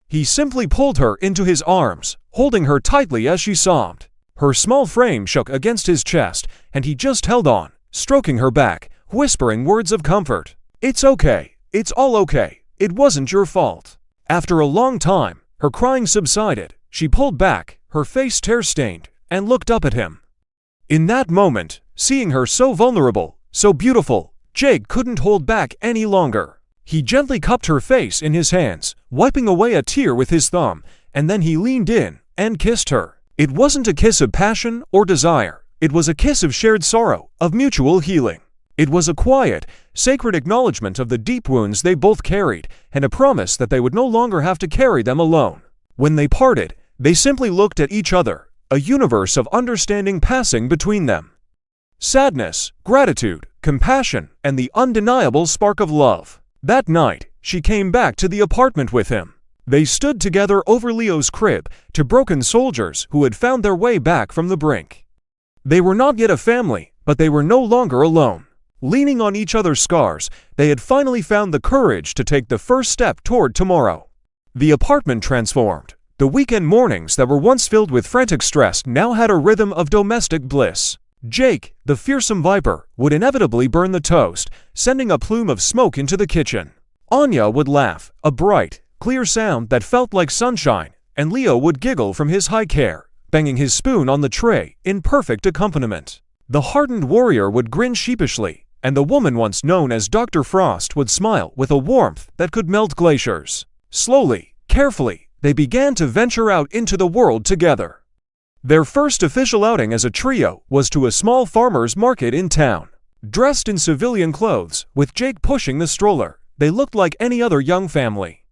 He simply pulled her into his arms, holding her tightly as she sobbed. Her small frame shook against his chest, and he just held on, stroking her back, whispering words of comfort. It's okay. It's all okay. It wasn't your fault. After a long time, her crying subsided. She pulled back, her face tear-stained, and looked up at him. In that moment, seeing her so vulnerable, so beautiful, Jake couldn't hold back any longer. He gently cupped her face in his hands, wiping away a tear with his thumb, and then he leaned in and kissed her. It wasn't a kiss of passion or desire. It was a kiss of shared sorrow, of mutual healing. It was a quiet, sacred acknowledgement of the deep wounds they both carried, and a promise that they would no longer have to carry them alone. When they parted, they simply looked at each other, a universe of understanding passing between them. Sadness, gratitude, compassion, and the undeniable spark of love. That night, she came back to the apartment with him. They stood together over Leo's crib, to broken soldiers who had found their way back from the brink. They were not yet a family, but they were no longer alone. Leaning on each other's scars, they had finally found the courage to take the first step toward tomorrow. The apartment transformed. The weekend mornings that were once filled with frantic stress now had a rhythm of domestic bliss. Jake, the fearsome Viper, would inevitably burn the toast, sending a plume of smoke into the kitchen. Anya would laugh, a bright, clear sound that felt like sunshine, and Leo would giggle from his high care, banging his spoon on the tray in perfect accompaniment. The hardened warrior would grin sheepishly, and the woman once known as Dr. Frost would smile with a warmth that could melt glaciers. Slowly, carefully, they began to venture out into the world together. Their first official outing as a trio was to a small farmer's market in town. Dressed in civilian clothes, with Jake pushing the stroller, they looked like any other young family.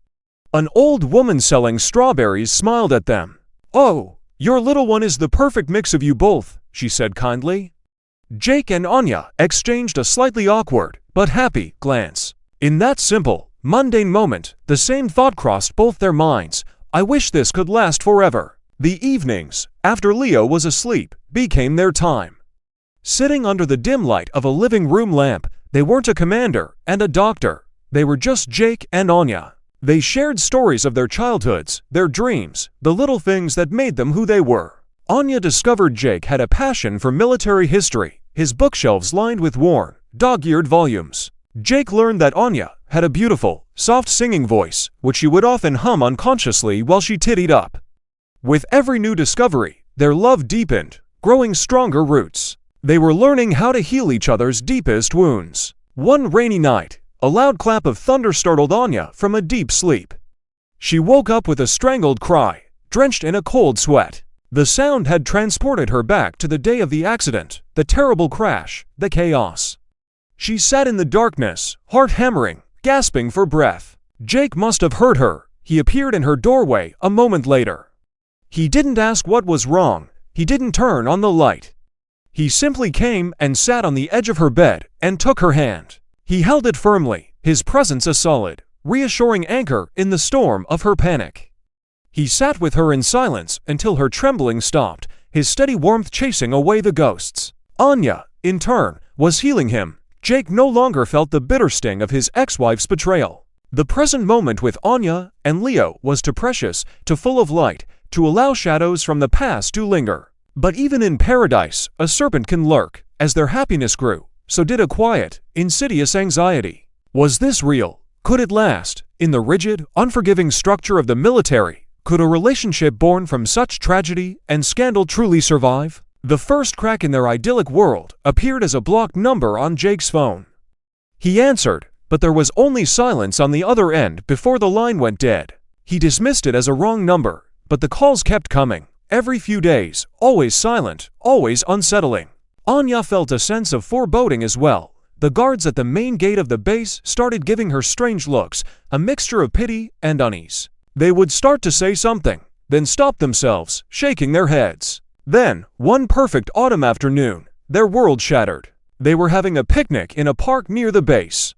An old woman selling strawberries smiled at them. "Oh, your little one is the perfect mix of you both," she said kindly. Jake and Anya exchanged a slightly awkward, but happy, glance. In that simple, mundane moment, the same thought crossed both their minds. I wish this could last forever. The evenings, after Leo was asleep, became their time. Sitting under the dim light of a living room lamp, they weren't a commander and a doctor. They were just Jake and Anya. They shared stories of their childhoods, their dreams, the little things that made them who they were. Anya discovered Jake had a passion for military history, his bookshelves lined with worn, dog-eared volumes. Jake learned that Anya had a beautiful, soft singing voice, which she would often hum unconsciously while she tittied up. With every new discovery, their love deepened, growing stronger roots. They were learning how to heal each other's deepest wounds. One rainy night, a loud clap of thunder startled Anya from a deep sleep. She woke up with a strangled cry, drenched in a cold sweat. The sound had transported her back to the day of the accident, the terrible crash, the chaos. She sat in the darkness, heart hammering, gasping for breath. Jake must have heard her. He appeared in her doorway a moment later. He didn't ask what was wrong. He didn't turn on the light. He simply came and sat on the edge of her bed and took her hand. He held it firmly, his presence a solid, reassuring anchor in the storm of her panic. He sat with her in silence until her trembling stopped, his steady warmth chasing away the ghosts. Anya, in turn, was healing him. Jake no longer felt the bitter sting of his ex-wife's betrayal. The present moment with Anya and Leo was too precious, too full of light, to allow shadows from the past to linger. But even in paradise, a serpent can lurk. As their happiness grew, so did a quiet, insidious anxiety. Was this real? Could it last? In the rigid, unforgiving structure of the military, could a relationship born from such tragedy and scandal truly survive? The first crack in their idyllic world appeared as a blocked number on Jake's phone. He answered, but there was only silence on the other end before the line went dead. He dismissed it as a wrong number, but the calls kept coming, every few days, always silent, always unsettling. Anya felt a sense of foreboding as well. The guards at the main gate of the base started giving her strange looks, a mixture of pity and unease. They would start to say something, then stop themselves, shaking their heads. Then, one perfect autumn afternoon, their world shattered. They were having a picnic in a park near the base.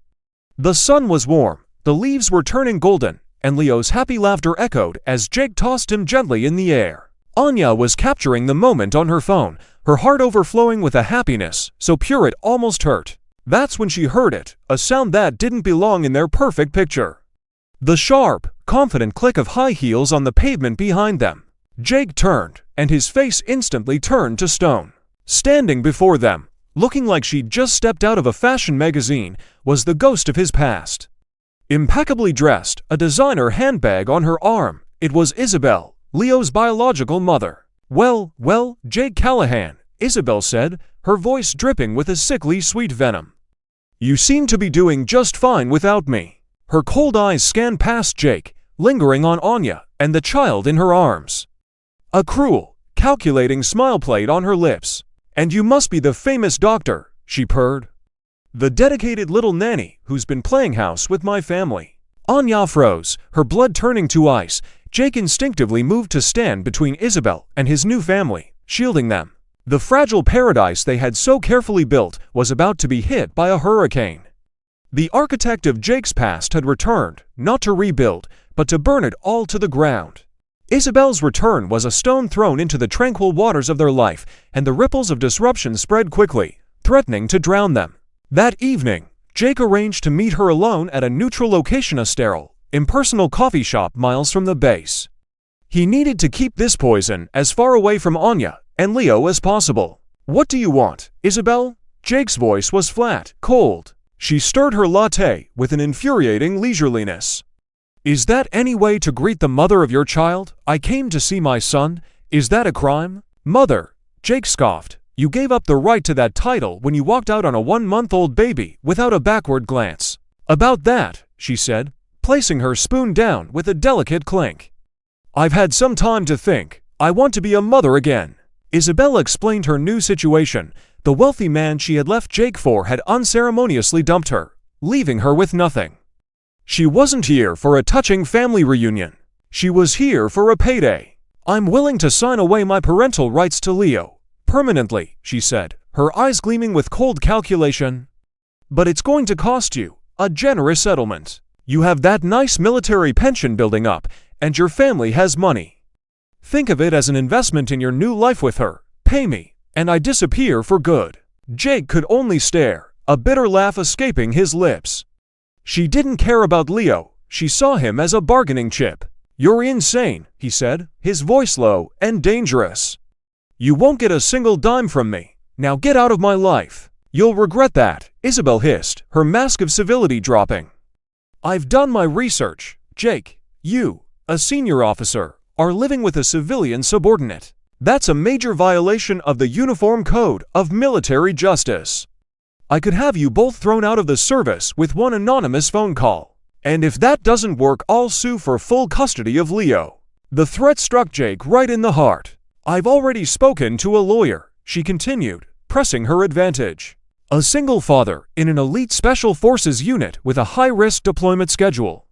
The sun was warm, the leaves were turning golden, and Leo's happy laughter echoed as Jake tossed him gently in the air. Anya was capturing the moment on her phone, her heart overflowing with a happiness so pure it almost hurt. That's when she heard it, a sound that didn't belong in their perfect picture. The sharp, confident click of high heels on the pavement behind them. Jake turned, and his face instantly turned to stone. Standing before them, looking like she'd just stepped out of a fashion magazine, was the ghost of his past. Impeccably dressed, a designer handbag on her arm, it was Isabel, Leo's biological mother. Well, Jake Callahan, Isabel said, her voice dripping with a sickly sweet venom. You seem to be doing just fine without me. Her cold eyes scanned past Jake, lingering on Anya and the child in her arms. A cruel, calculating smile played on her lips. And you must be the famous doctor, she purred. The dedicated little nanny who's been playing house with my family. Anya froze, her blood turning to ice. Jake instinctively moved to stand between Isabel and his new family, shielding them. The fragile paradise they had so carefully built was about to be hit by a hurricane. The architect of Jake's past had returned, not to rebuild, but to burn it all to the ground. Isabel's return was a stone thrown into the tranquil waters of their life, and the ripples of disruption spread quickly, threatening to drown them. That evening, Jake arranged to meet her alone at a neutral location, a sterile, impersonal coffee shop miles from the base. He needed to keep this poison as far away from Anya and Leo as possible. What do you want, Isabel? Jake's voice was flat, cold. She stirred her latte with an infuriating leisureliness. Is that any way to greet the mother of your child? I came to see my son. Is that a crime? Mother, Jake scoffed. You gave up the right to that title when you walked out on a 1-month-old baby without a backward glance. About that, she said, placing her spoon down with a delicate clink. I've had some time to think. I want to be a mother again. Isabella explained her new situation. The wealthy man she had left Jake for had unceremoniously dumped her, leaving her with nothing. She wasn't here for a touching family reunion. She was here for a payday. I'm willing to sign away my parental rights to Leo. Permanently, she said, her eyes gleaming with cold calculation. But it's going to cost you a generous settlement. You have that nice military pension building up, and your family has money. Think of it as an investment in your new life with her. Pay me, and I disappear for good. Jake could only stare, a bitter laugh escaping his lips. She didn't care about Leo. She saw him as a bargaining chip. You're insane, he said, his voice low and dangerous. You won't get a single dime from me. Now get out of my life. You'll regret that, Isabel hissed, her mask of civility dropping. I've done my research. Jake, you, a senior officer, are living with a civilian subordinate. That's a major violation of the Uniform Code of Military Justice. I could have you both thrown out of the service with one anonymous phone call. And if that doesn't work, I'll sue for full custody of Leo. The threat struck Jake right in the heart. I've already spoken to a lawyer, she continued, pressing her advantage. A single father in an elite special forces unit with a high-risk deployment schedule.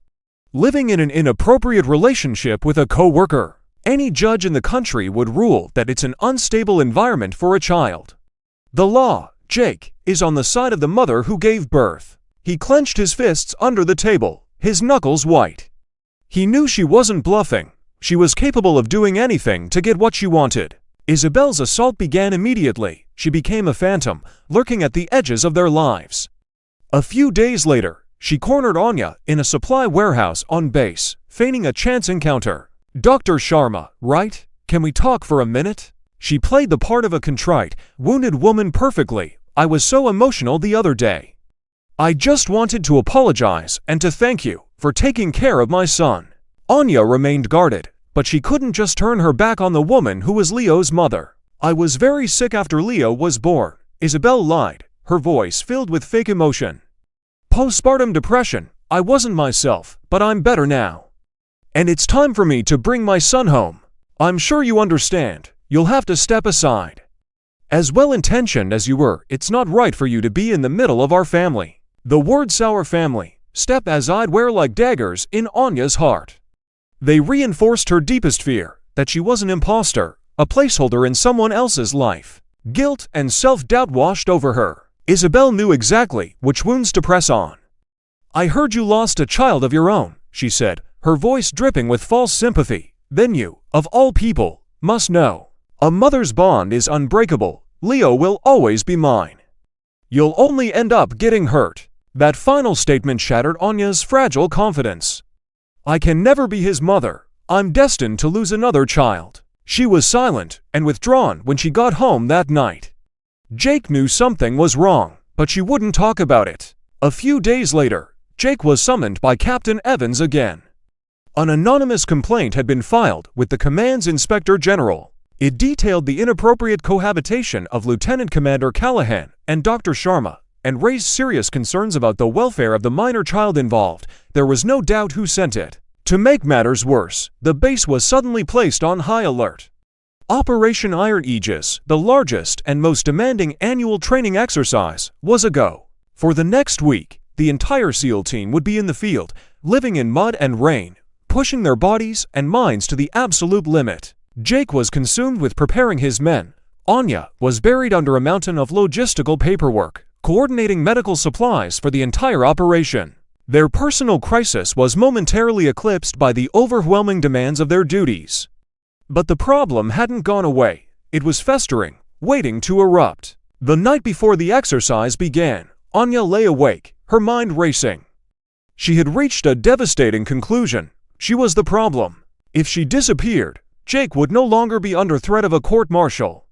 Living in an inappropriate relationship with a co-worker. Any judge in the country would rule that it's an unstable environment for a child. The law, Jake, is on the side of the mother who gave birth. He clenched his fists under the table, his knuckles white. He knew she wasn't bluffing. She was capable of doing anything to get what she wanted. Isabel's assault began immediately. She became a phantom, lurking at the edges of their lives. A few days later, she cornered Anya in a supply warehouse on base, feigning a chance encounter. Dr. Sharma, right? Can we talk for a minute? She played the part of a contrite, wounded woman perfectly. I was so emotional the other day. I just wanted to apologize and to thank you for taking care of my son. Anya remained guarded, but she couldn't just turn her back on the woman who was Leo's mother. I was very sick after Leo was born, Isabel lied, her voice filled with fake emotion. Postpartum depression, I wasn't myself, but I'm better now. And it's time for me to bring my son home. I'm sure you understand, you'll have to step aside. As well-intentioned as you were, it's not right for you to be in the middle of our family. The words our family, step aside were like daggers in Anya's heart. They reinforced her deepest fear, that she was an imposter, a placeholder in someone else's life. Guilt and self-doubt washed over her. Isabel knew exactly which wounds to press on. I heard you lost a child of your own, she said, her voice dripping with false sympathy. Then you, of all people, must know. A mother's bond is unbreakable. Leo will always be mine. You'll only end up getting hurt. That final statement shattered Anya's fragile confidence. I can never be his mother. I'm destined to lose another child. She was silent and withdrawn when she got home that night. Jake knew something was wrong, but she wouldn't talk about it. A few days later, Jake was summoned by Captain Evans again. An anonymous complaint had been filed with the command's Inspector General. It detailed the inappropriate cohabitation of Lieutenant Commander Callahan and Dr. Sharma, and raised serious concerns about the welfare of the minor child involved. There was no doubt who sent it. To make matters worse, the base was suddenly placed on high alert. Operation Iron Aegis, the largest and most demanding annual training exercise, was a go. For the next week, the entire SEAL team would be in the field, living in mud and rain, pushing their bodies and minds to the absolute limit. Jake was consumed with preparing his men. Anya was buried under a mountain of logistical paperwork, coordinating medical supplies for the entire operation. Their personal crisis was momentarily eclipsed by the overwhelming demands of their duties. But the problem hadn't gone away. It was festering, waiting to erupt. The night before the exercise began, Anya lay awake, her mind racing. She had reached a devastating conclusion. She was the problem. If she disappeared, Jake would no longer be under threat of a court-martial.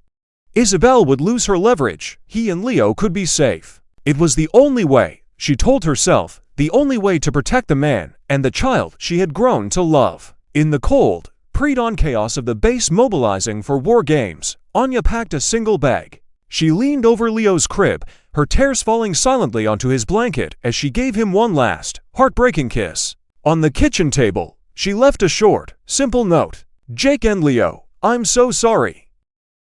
Isabel would lose her leverage. He and Leo could be safe. It was the only way, she told herself, the only way to protect the man and the child she had grown to love. In the cold, pre-dawn chaos of the base mobilizing for war games, Anya packed a single bag. She leaned over Leo's crib, her tears falling silently onto his blanket as she gave him one last, heartbreaking kiss. On the kitchen table, she left a short, simple note. Jake and Leo, I'm so sorry.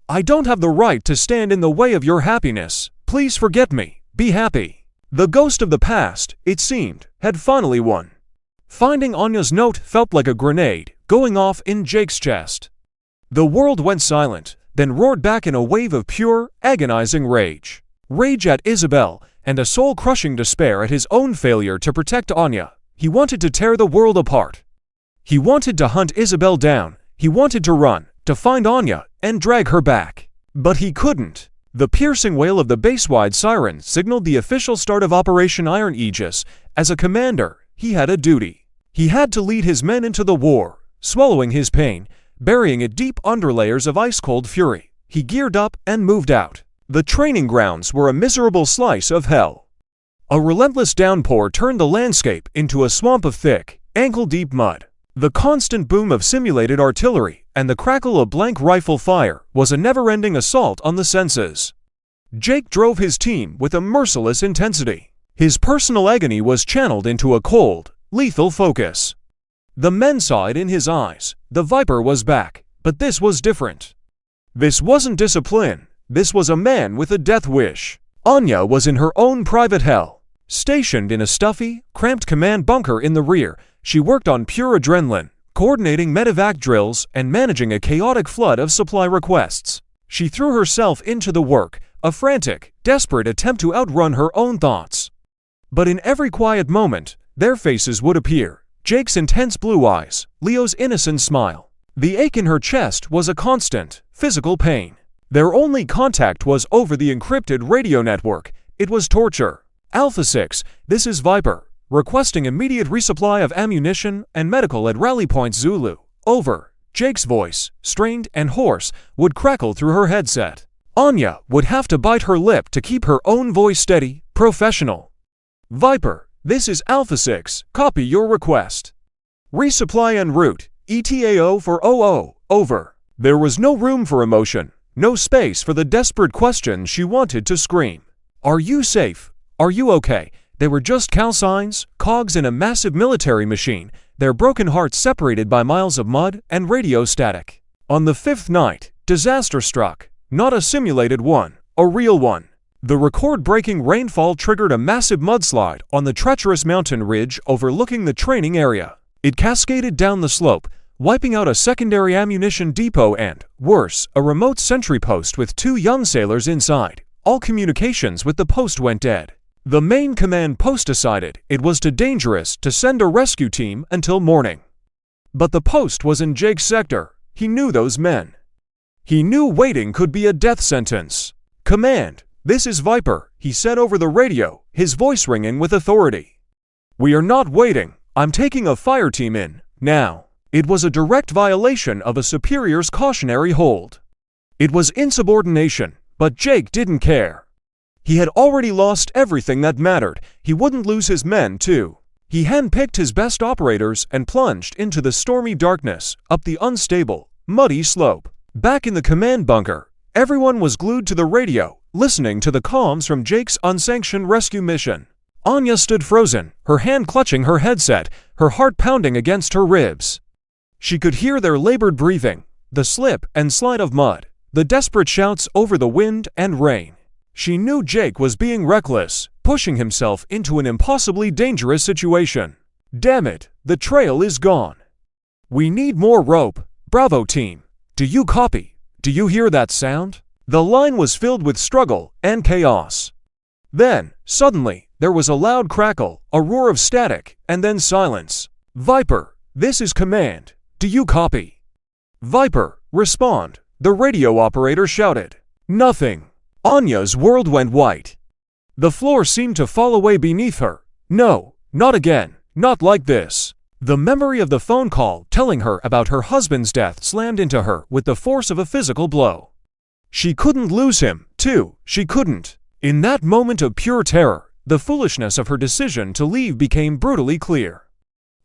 I don't have the right to stand in the way of your happiness. Please forget me. Be happy. The ghost of the past, it seemed, had finally won. Finding Anya's note felt like a grenade going off in Jake's chest. The world went silent, then roared back in a wave of pure, agonizing rage. Rage at Isabel, and a soul-crushing despair at his own failure to protect Anya. He wanted to tear the world apart. He wanted to hunt Isabel down. He wanted to run, to find Anya, and drag her back. But he couldn't. The piercing wail of the base-wide siren signaled the official start of Operation Iron Aegis. As a commander, he had a duty. He had to lead his men into the war, swallowing his pain, burying it deep under layers of ice-cold fury. He geared up and moved out. The training grounds were a miserable slice of hell. A relentless downpour turned the landscape into a swamp of thick, ankle-deep mud. The constant boom of simulated artillery and the crackle of blank rifle fire was a never-ending assault on the senses. Jake drove his team with a merciless intensity. His personal agony was channeled into a cold, lethal focus. The men saw it in his eyes. The Viper was back, but this was different. This wasn't discipline. This was a man with a death wish. Anya was in her own private hell. Stationed in a stuffy, cramped command bunker in the rear, she worked on pure adrenaline, coordinating medevac drills and managing a chaotic flood of supply requests. She threw herself into the work, a frantic, desperate attempt to outrun her own thoughts. But in every quiet moment, their faces would appear. Jake's intense blue eyes, Leo's innocent smile. The ache in her chest was a constant, physical pain. Their only contact was over the encrypted radio network. It was torture. Alpha 6, this is Viper. Requesting immediate resupply of ammunition and medical at Rally Point Zulu. Over. Jake's voice, strained and hoarse, would crackle through her headset. Anya would have to bite her lip to keep her own voice steady, professional. Viper, this is Alpha 6. Copy your request. Resupply en route. ETAO for 00. Over. There was no room for emotion. No space for the desperate questions she wanted to scream. Are you safe? Are you okay? They were just calcines, cogs in a massive military machine, their broken hearts separated by miles of mud and radio static. On the fifth night, disaster struck. Not a simulated one, a real one. The record-breaking rainfall triggered a massive mudslide on the treacherous mountain ridge overlooking the training area. It cascaded down the slope, wiping out a secondary ammunition depot and, worse, a remote sentry post with 2 young sailors inside. All communications with the post went dead. The main command post decided it was too dangerous to send a rescue team until morning. But the post was in Jake's sector. He knew those men. He knew waiting could be a death sentence. Command, this is Viper, he said over the radio, his voice ringing with authority. We are not waiting. I'm taking a fire team in, now. It was a direct violation of a superior's cautionary hold. It was insubordination, but Jake didn't care. He had already lost everything that mattered. He wouldn't lose his men, too. He handpicked his best operators and plunged into the stormy darkness, up the unstable, muddy slope. Back in the command bunker, everyone was glued to the radio, listening to the comms from Jake's unsanctioned rescue mission. Anya stood frozen, her hand clutching her headset, her heart pounding against her ribs. She could hear their labored breathing, the slip and slide of mud, the desperate shouts over the wind and rain. She knew Jake was being reckless, pushing himself into an impossibly dangerous situation. Damn it, the trail is gone. We need more rope. Bravo team. Do you copy? Do you hear that sound? The line was filled with struggle and chaos. Then, suddenly, there was a loud crackle, a roar of static, and then silence. Viper, this is command. Do you copy? Viper, respond. The radio operator shouted. Nothing. Anya's world went white. The floor seemed to fall away beneath her. No, not again, not like this. The memory of the phone call telling her about her husband's death slammed into her with the force of a physical blow. She couldn't lose him, too, she couldn't. In that moment of pure terror, the foolishness of her decision to leave became brutally clear.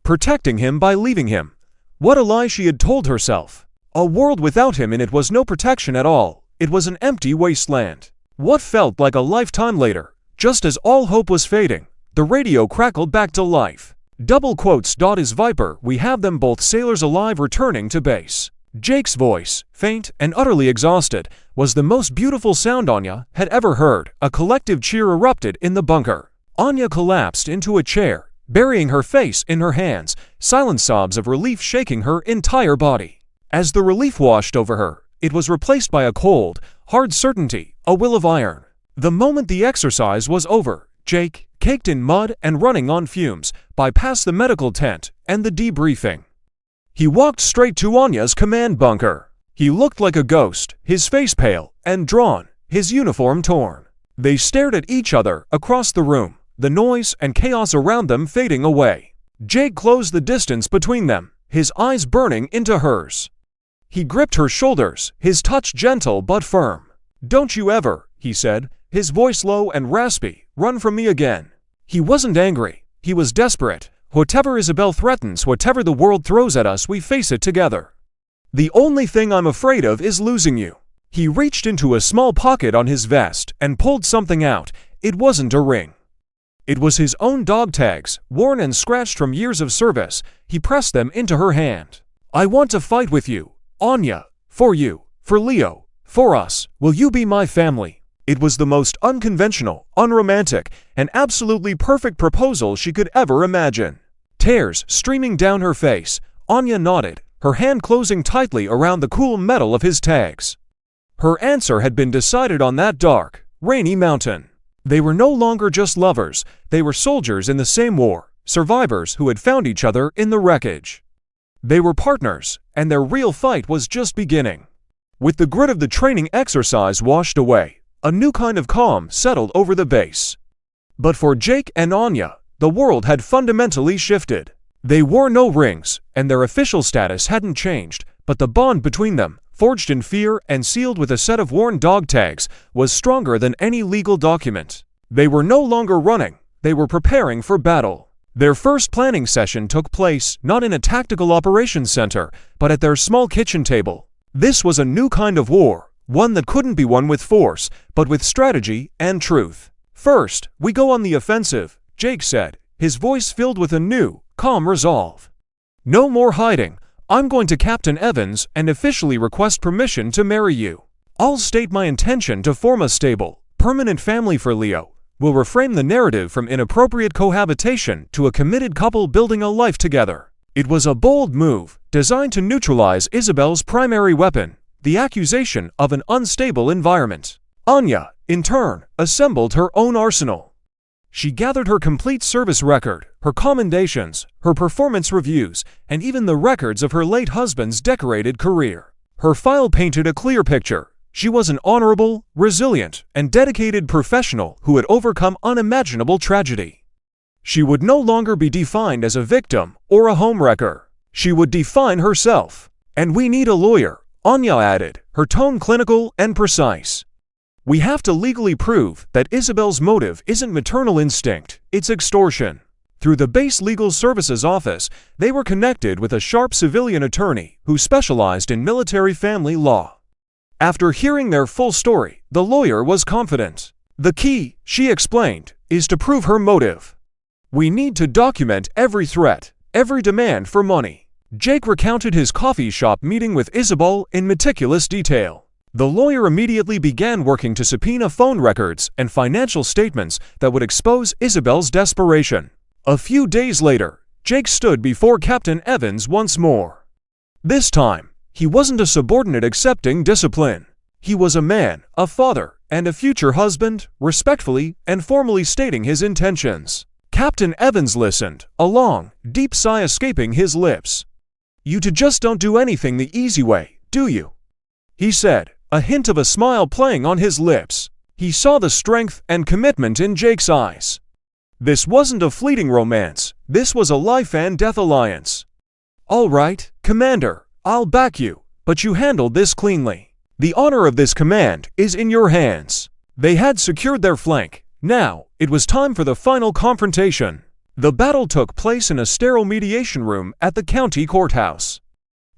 Protecting him by leaving him. What a lie she had told herself. A world without him in it was no protection at all. It was an empty wasteland. What felt like a lifetime later, just as all hope was fading, the radio crackled back to life. Double quotes. Is Viper, we have them both sailors alive returning to base. Jake's voice, faint and utterly exhausted, was the most beautiful sound Anya had ever heard. A collective cheer erupted in the bunker. Anya collapsed into a chair, burying her face in her hands, silent sobs of relief shaking her entire body. As the relief washed over her, it was replaced by a cold, hard certainty, a will of iron. The moment the exercise was over, Jake, caked in mud and running on fumes, bypassed the medical tent and the debriefing. He walked straight to Anya's command bunker. He looked like a ghost, his face pale and drawn, his uniform torn. They stared at each other across the room, the noise and chaos around them fading away. Jake closed the distance between them, his eyes burning into hers. He gripped her shoulders, his touch gentle but firm. "Don't you ever," he said, his voice low and raspy, "run from me again." He wasn't angry. He was desperate. "Whatever Isabel threatens, whatever the world throws at us, we face it together. The only thing I'm afraid of is losing you." He reached into a small pocket on his vest and pulled something out. It wasn't a ring. It was his own dog tags, worn and scratched from years of service. He pressed them into her hand. "I want to fight with you, Anya. For you, for Leo, for us. Will you be my family?" It was the most unconventional, unromantic, and absolutely perfect proposal she could ever imagine. Tears streaming down her face, Anya nodded, her hand closing tightly around the cool metal of his tags. Her answer had been decided on that dark, rainy mountain. They were no longer just lovers, they were soldiers in the same war, survivors who had found each other in the wreckage. They were partners, and their real fight was just beginning. With the grit of the training exercise washed away, a new kind of calm settled over the base. But for Jake and Anya, the world had fundamentally shifted. They wore no rings, and their official status hadn't changed, but the bond between them, forged in fear and sealed with a set of worn dog tags, was stronger than any legal document. They were no longer running, they were preparing for battle. Their first planning session took place not in a tactical operations center, but at their small kitchen table. This was a new kind of war, one that couldn't be won with force, but with strategy and truth. "First, we go on the offensive," Jake said, his voice filled with a new, calm resolve. "No more hiding. I'm going to Captain Evans and officially request permission to marry you. I'll state my intention to form a stable, permanent family for Leo. We'll reframe the narrative from inappropriate cohabitation to a committed couple building a life together." It was a bold move, designed to neutralize Isabel's primary weapon, the accusation of an unstable environment. Anya, in turn, assembled her own arsenal. She gathered her complete service record, her commendations, her performance reviews, and even the records of her late husband's decorated career. Her file painted a clear picture. She was an honorable, resilient, and dedicated professional who had overcome unimaginable tragedy. She would no longer be defined as a victim or a homewrecker. She would define herself. "And we need a lawyer," Anya added, her tone clinical and precise. "We have to legally prove that Isabel's motive isn't maternal instinct, it's extortion." Through the base legal services office, they were connected with a sharp civilian attorney who specialized in military family law. After hearing their full story, the lawyer was confident. "The key," she explained, "is to prove her motive. We need to document every threat, every demand for money." Jake recounted his coffee shop meeting with Isabel in meticulous detail. The lawyer immediately began working to subpoena phone records and financial statements that would expose Isabel's desperation. A few days later, Jake stood before Captain Evans once more. This time, he wasn't a subordinate accepting discipline. He was a man, a father, and a future husband, respectfully and formally stating his intentions. Captain Evans listened, a long, deep sigh escaping his lips. "You two just don't do anything the easy way, do you?" he said, a hint of a smile playing on his lips. He saw the strength and commitment in Jake's eyes. This wasn't a fleeting romance, this was a life and death alliance. "All right, Commander, I'll back you, but you handled this cleanly. The honor of this command is in your hands." They had secured their flank. Now, it was time for the final confrontation. The battle took place in a sterile mediation room at the county courthouse.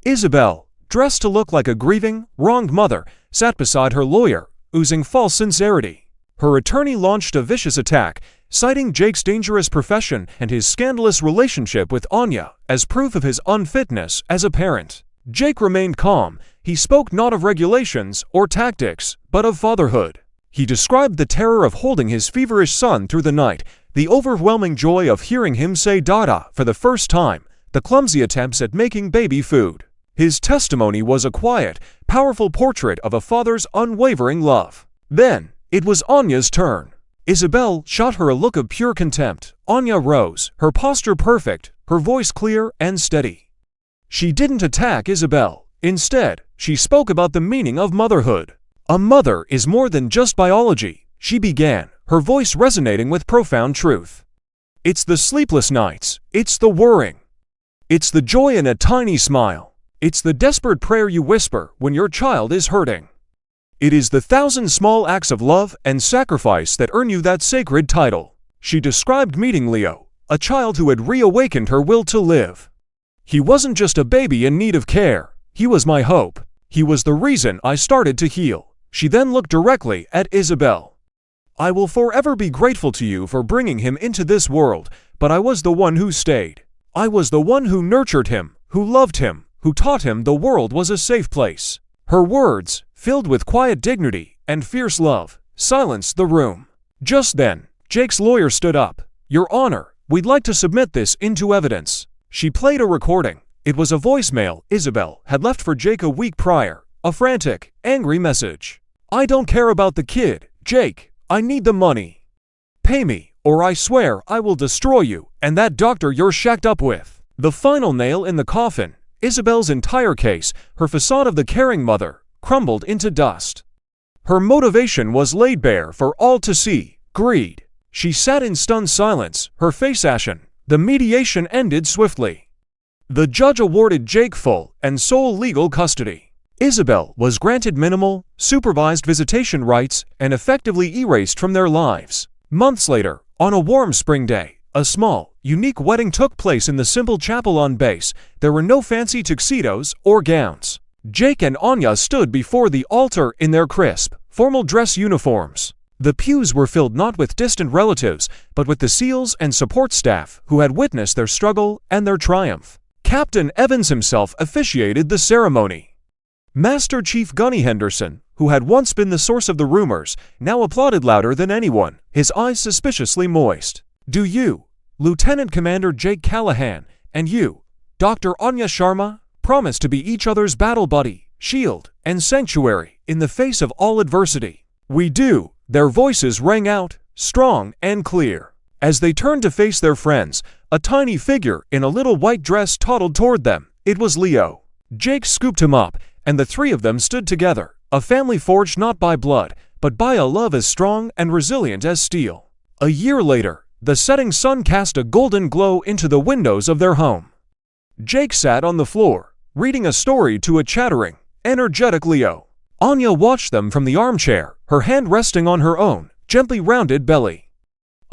Isabel, dressed to look like a grieving, wronged mother, sat beside her lawyer, oozing false sincerity. Her attorney launched a vicious attack, citing Jake's dangerous profession and his scandalous relationship with Anya as proof of his unfitness as a parent. Jake remained calm. He spoke not of regulations or tactics, but of fatherhood. He described the terror of holding his feverish son through the night, the overwhelming joy of hearing him say "Dada" for the first time, the clumsy attempts at making baby food. His testimony was a quiet, powerful portrait of a father's unwavering love. Then, it was Anya's turn. Isabel shot her a look of pure contempt. Anya rose, her posture perfect, her voice clear and steady. She didn't attack Isabel. Instead, she spoke about the meaning of motherhood. "A mother is more than just biology," she began, her voice resonating with profound truth. "It's the sleepless nights, it's the worrying. It's the joy in a tiny smile. It's the desperate prayer you whisper when your child is hurting. It is the 1,000 small acts of love and sacrifice that earn you that sacred title. She described meeting Leo, a child who had reawakened her will to live. He wasn't just a baby in need of care. He was my hope. He was the reason I started to heal. She then looked directly at Isabel. I will forever be grateful to you for bringing him into this world, but I was the one who stayed. I was the one who nurtured him, who loved him, who taught him the world was a safe place. Her words, filled with quiet dignity and fierce love, silenced the room. Just then, Jake's lawyer stood up. Your Honor, we'd like to submit this into evidence. She played a recording. It was a voicemail Isabel had left for Jake a week prior, a frantic, angry message. I don't care about the kid, Jake. I need the money. Pay me, or I swear I will destroy you and that doctor you're shacked up with. The final nail in the coffin, Isabel's entire case, her facade of the caring mother, crumbled into dust. Her motivation was laid bare for all to see: greed. She sat in stunned silence, her face ashen. The mediation ended swiftly. The judge awarded Jake full and sole legal custody. Isabel was granted minimal, supervised visitation rights and effectively erased from their lives. Months later, on a warm spring day, a small, unique wedding took place in the simple chapel on base. There were no fancy tuxedos or gowns. Jake and Anya stood before the altar in their crisp, formal dress uniforms. The pews were filled not with distant relatives, but with the SEALs and support staff who had witnessed their struggle and their triumph. Captain Evans himself officiated the ceremony. Master Chief Gunny Henderson, who had once been the source of the rumors, now applauded louder than anyone, his eyes suspiciously moist. Do you, Lieutenant Commander Jake Callahan, and you, Dr. Anya Sharma, promise to be each other's battle buddy, shield, and sanctuary in the face of all adversity? We do. Their voices rang out, strong and clear. As they turned to face their friends, a tiny figure in a little white dress toddled toward them. It was Leo. Jake scooped him up, and the three of them stood together, a family forged not by blood, but by a love as strong and resilient as steel. A year later, the setting sun cast a golden glow into the windows of their home. Jake sat on the floor, reading a story to a chattering, energetic Leo. Anya watched them from the armchair, her hand resting on her own, gently rounded belly.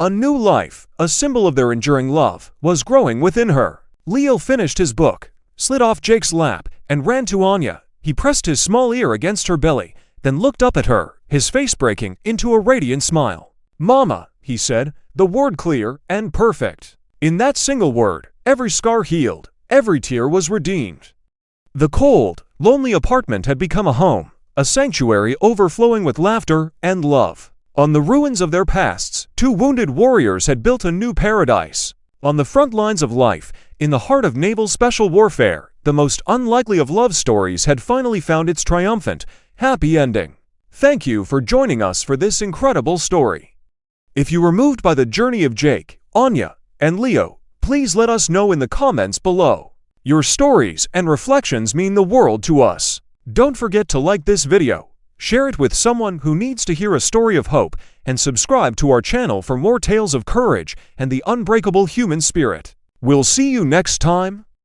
A new life, a symbol of their enduring love, was growing within her. Leo finished his book, slid off Jake's lap, and ran to Anya. He pressed his small ear against her belly, then looked up at her, his face breaking into a radiant smile. Mama, he said, the word clear and perfect. In that single word, every scar healed, every tear was redeemed. The cold, lonely apartment had become a home. A sanctuary overflowing with laughter and love. On the ruins of their pasts, two wounded warriors had built a new paradise. On the front lines of life, in the heart of naval special warfare, the most unlikely of love stories had finally found its triumphant, happy ending. Thank you for joining us for this incredible story. If you were moved by the journey of Jake, Anya, and Leo, please let us know in the comments below. Your stories and reflections mean the world to us. Don't forget to like this video, share it with someone who needs to hear a story of hope, and subscribe to our channel for more tales of courage and the unbreakable human spirit. We'll see you next time.